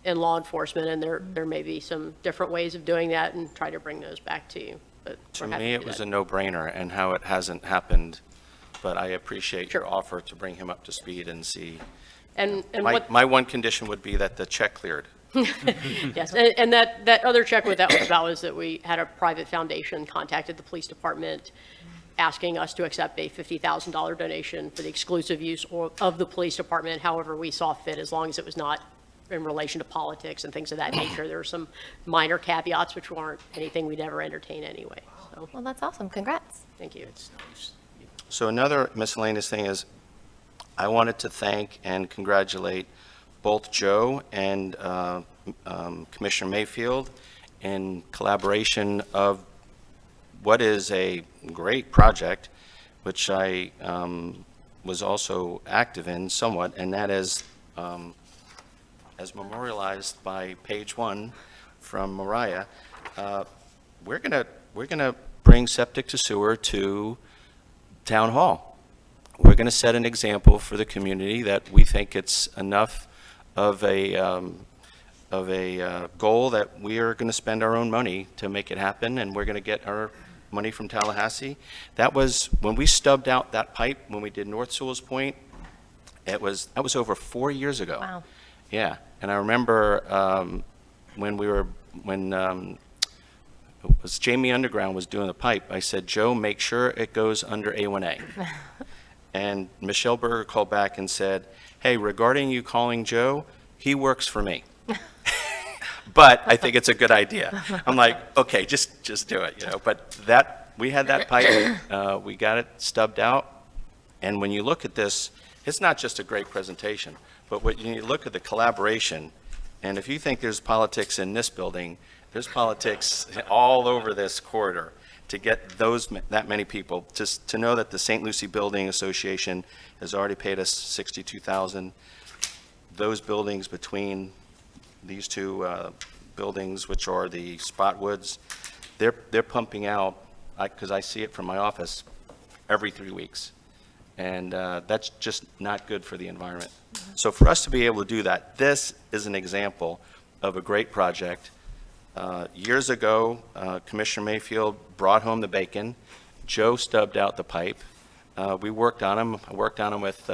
in law enforcement, and there may be some different ways of doing that, and try to bring those back to you. But To we're happy me, to it do was that. a no-brainer, and how it hasn't happened, but I appreciate your Sure. offer to bring him up to speed and see. And My what, my one condition would be that the check cleared. yes, and that other check what that was about was that we had a private foundation contacted the police department asking us to accept a $50,000 donation for the exclusive use of the police department, however we saw fit, as long as it was not in relation to politics and things of that nature. There were some minor caveats which weren't anything we'd ever entertain anyway. So, Well, that's awesome, congrats. thank you. So another miscellaneous thing is, I wanted to thank and congratulate both Joe and Commissioner Mayfield in collaboration of what is a great project, which I was also active in somewhat, and that is, as memorialized by page 1 from Mariah, we're gonna bring septic to sewer to Town Hall. We're going to set an example for the community that we think it's enough of a goal that we are going to spend our own money to make it happen, and we're going to get our money from Tallahassee. That was, when we stubbed out that pipe, when we did North Sewalls Point, that was over 4 years ago. Wow. Yeah, and I remember when it was Jamie Underground was doing the pipe, I said, Joe, make sure it goes under A1A. And Michelle Berger called back and said, hey, regarding you calling Joe, he works for me. But I think it's a good idea. I'm like, okay, just do it, But we had that pipe, we got it stubbed out. And when you look at this, it's not just a great presentation, but when you look at the collaboration, and if you think there's politics in this building, there's politics all over this corridor to get that many people. Just to know that the St. Lucie Building Association has already paid us $62,000. Those buildings between these two buildings, which are the Spotwoods, they're pumping out, because I see it from my office, every 3 weeks. And that's just not good for the environment. So for us to be able to do that, this is an example of a great project Years ago, Commissioner Mayfield brought home the bacon. Joe stubbed out the pipe. We worked on them. I worked on them with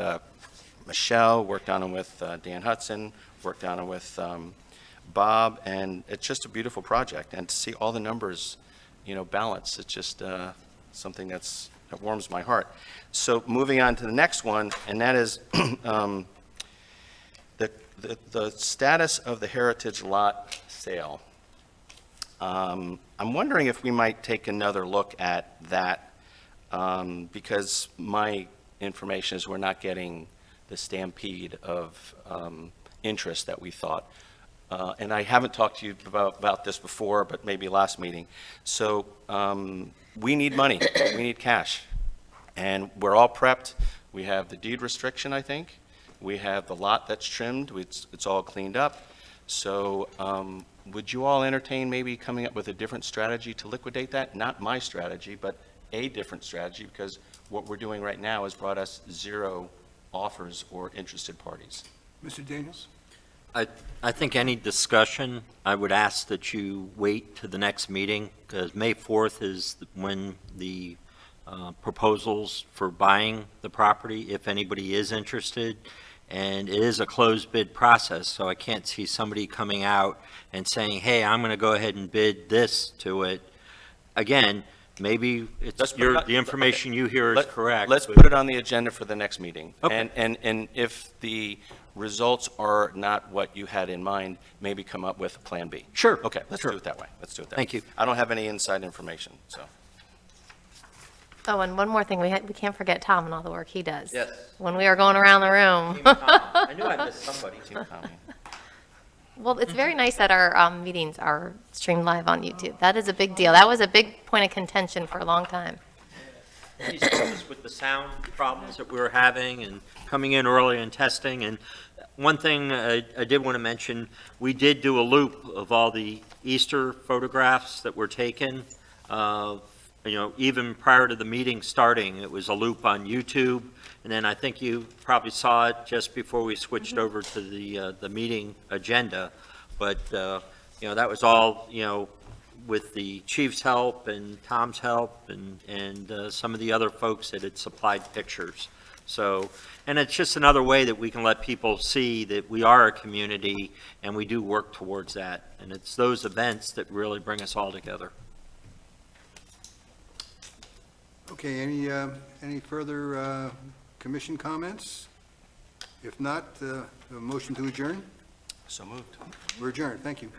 Michelle, worked on them with Dan Hudson, worked on them with Bob, and it's just a beautiful project. And to see all the numbers, balance, it's just something that warms my heart. So moving on to the next one, and that is the status of the Heritage Lot sale. I'm wondering if we might take another look at that, because my information is we're not getting the stampede of interest that we thought. And I haven't talked to you about this before, but maybe last meeting. So we need money, we need cash. And we're all prepped. We have the deed restriction, I think. We have the lot that's trimmed, it's all cleaned up. So would you all entertain maybe coming up with a different strategy to liquidate that? Not my strategy, but a different strategy, because what we're doing right now has brought us 0 offers or interested parties. Mr. Daniels? I think any discussion, I would ask that you wait to the next meeting, because May 4th is when the proposals for buying the property, if anybody is interested. And it is a closed bid process, so I can't see somebody coming out and saying, hey, I'm going to go ahead and bid this to it. Again, maybe it's the information you hear is correct. Let's but- put it on the agenda for the next meeting. Okay. And if the results are not what you had in mind, maybe come up with Plan B. Sure. Okay, let's Sure. do it that way. Let's do it that way. Thank you. I don't have any inside information, so. Oh, and one more thing, we can't forget Tom and all the work he does. Yes. When we are going around the room. I knew I missed somebody. Well, it's very nice that our meetings are streamed live on YouTube. That is a big deal. That was a big point of contention for a long time. He's helped us with the sound problems that we were having and coming in early and testing. And one thing I did want to mention, we did do a loop of all the Easter photographs that were taken. Even prior to the meeting starting, it was a loop on YouTube. And then I think you probably saw it just before we switched over to the meeting agenda. But, that was all, with the chief's help and Tom's help and some of the other folks that had supplied pictures. So, and it's just another way that we can let people see that we are a community and we do work towards that. And it's those events that really bring us all together. Okay, any further commission comments? If not, a motion to adjourn? So moved. We're adjourned, thank you.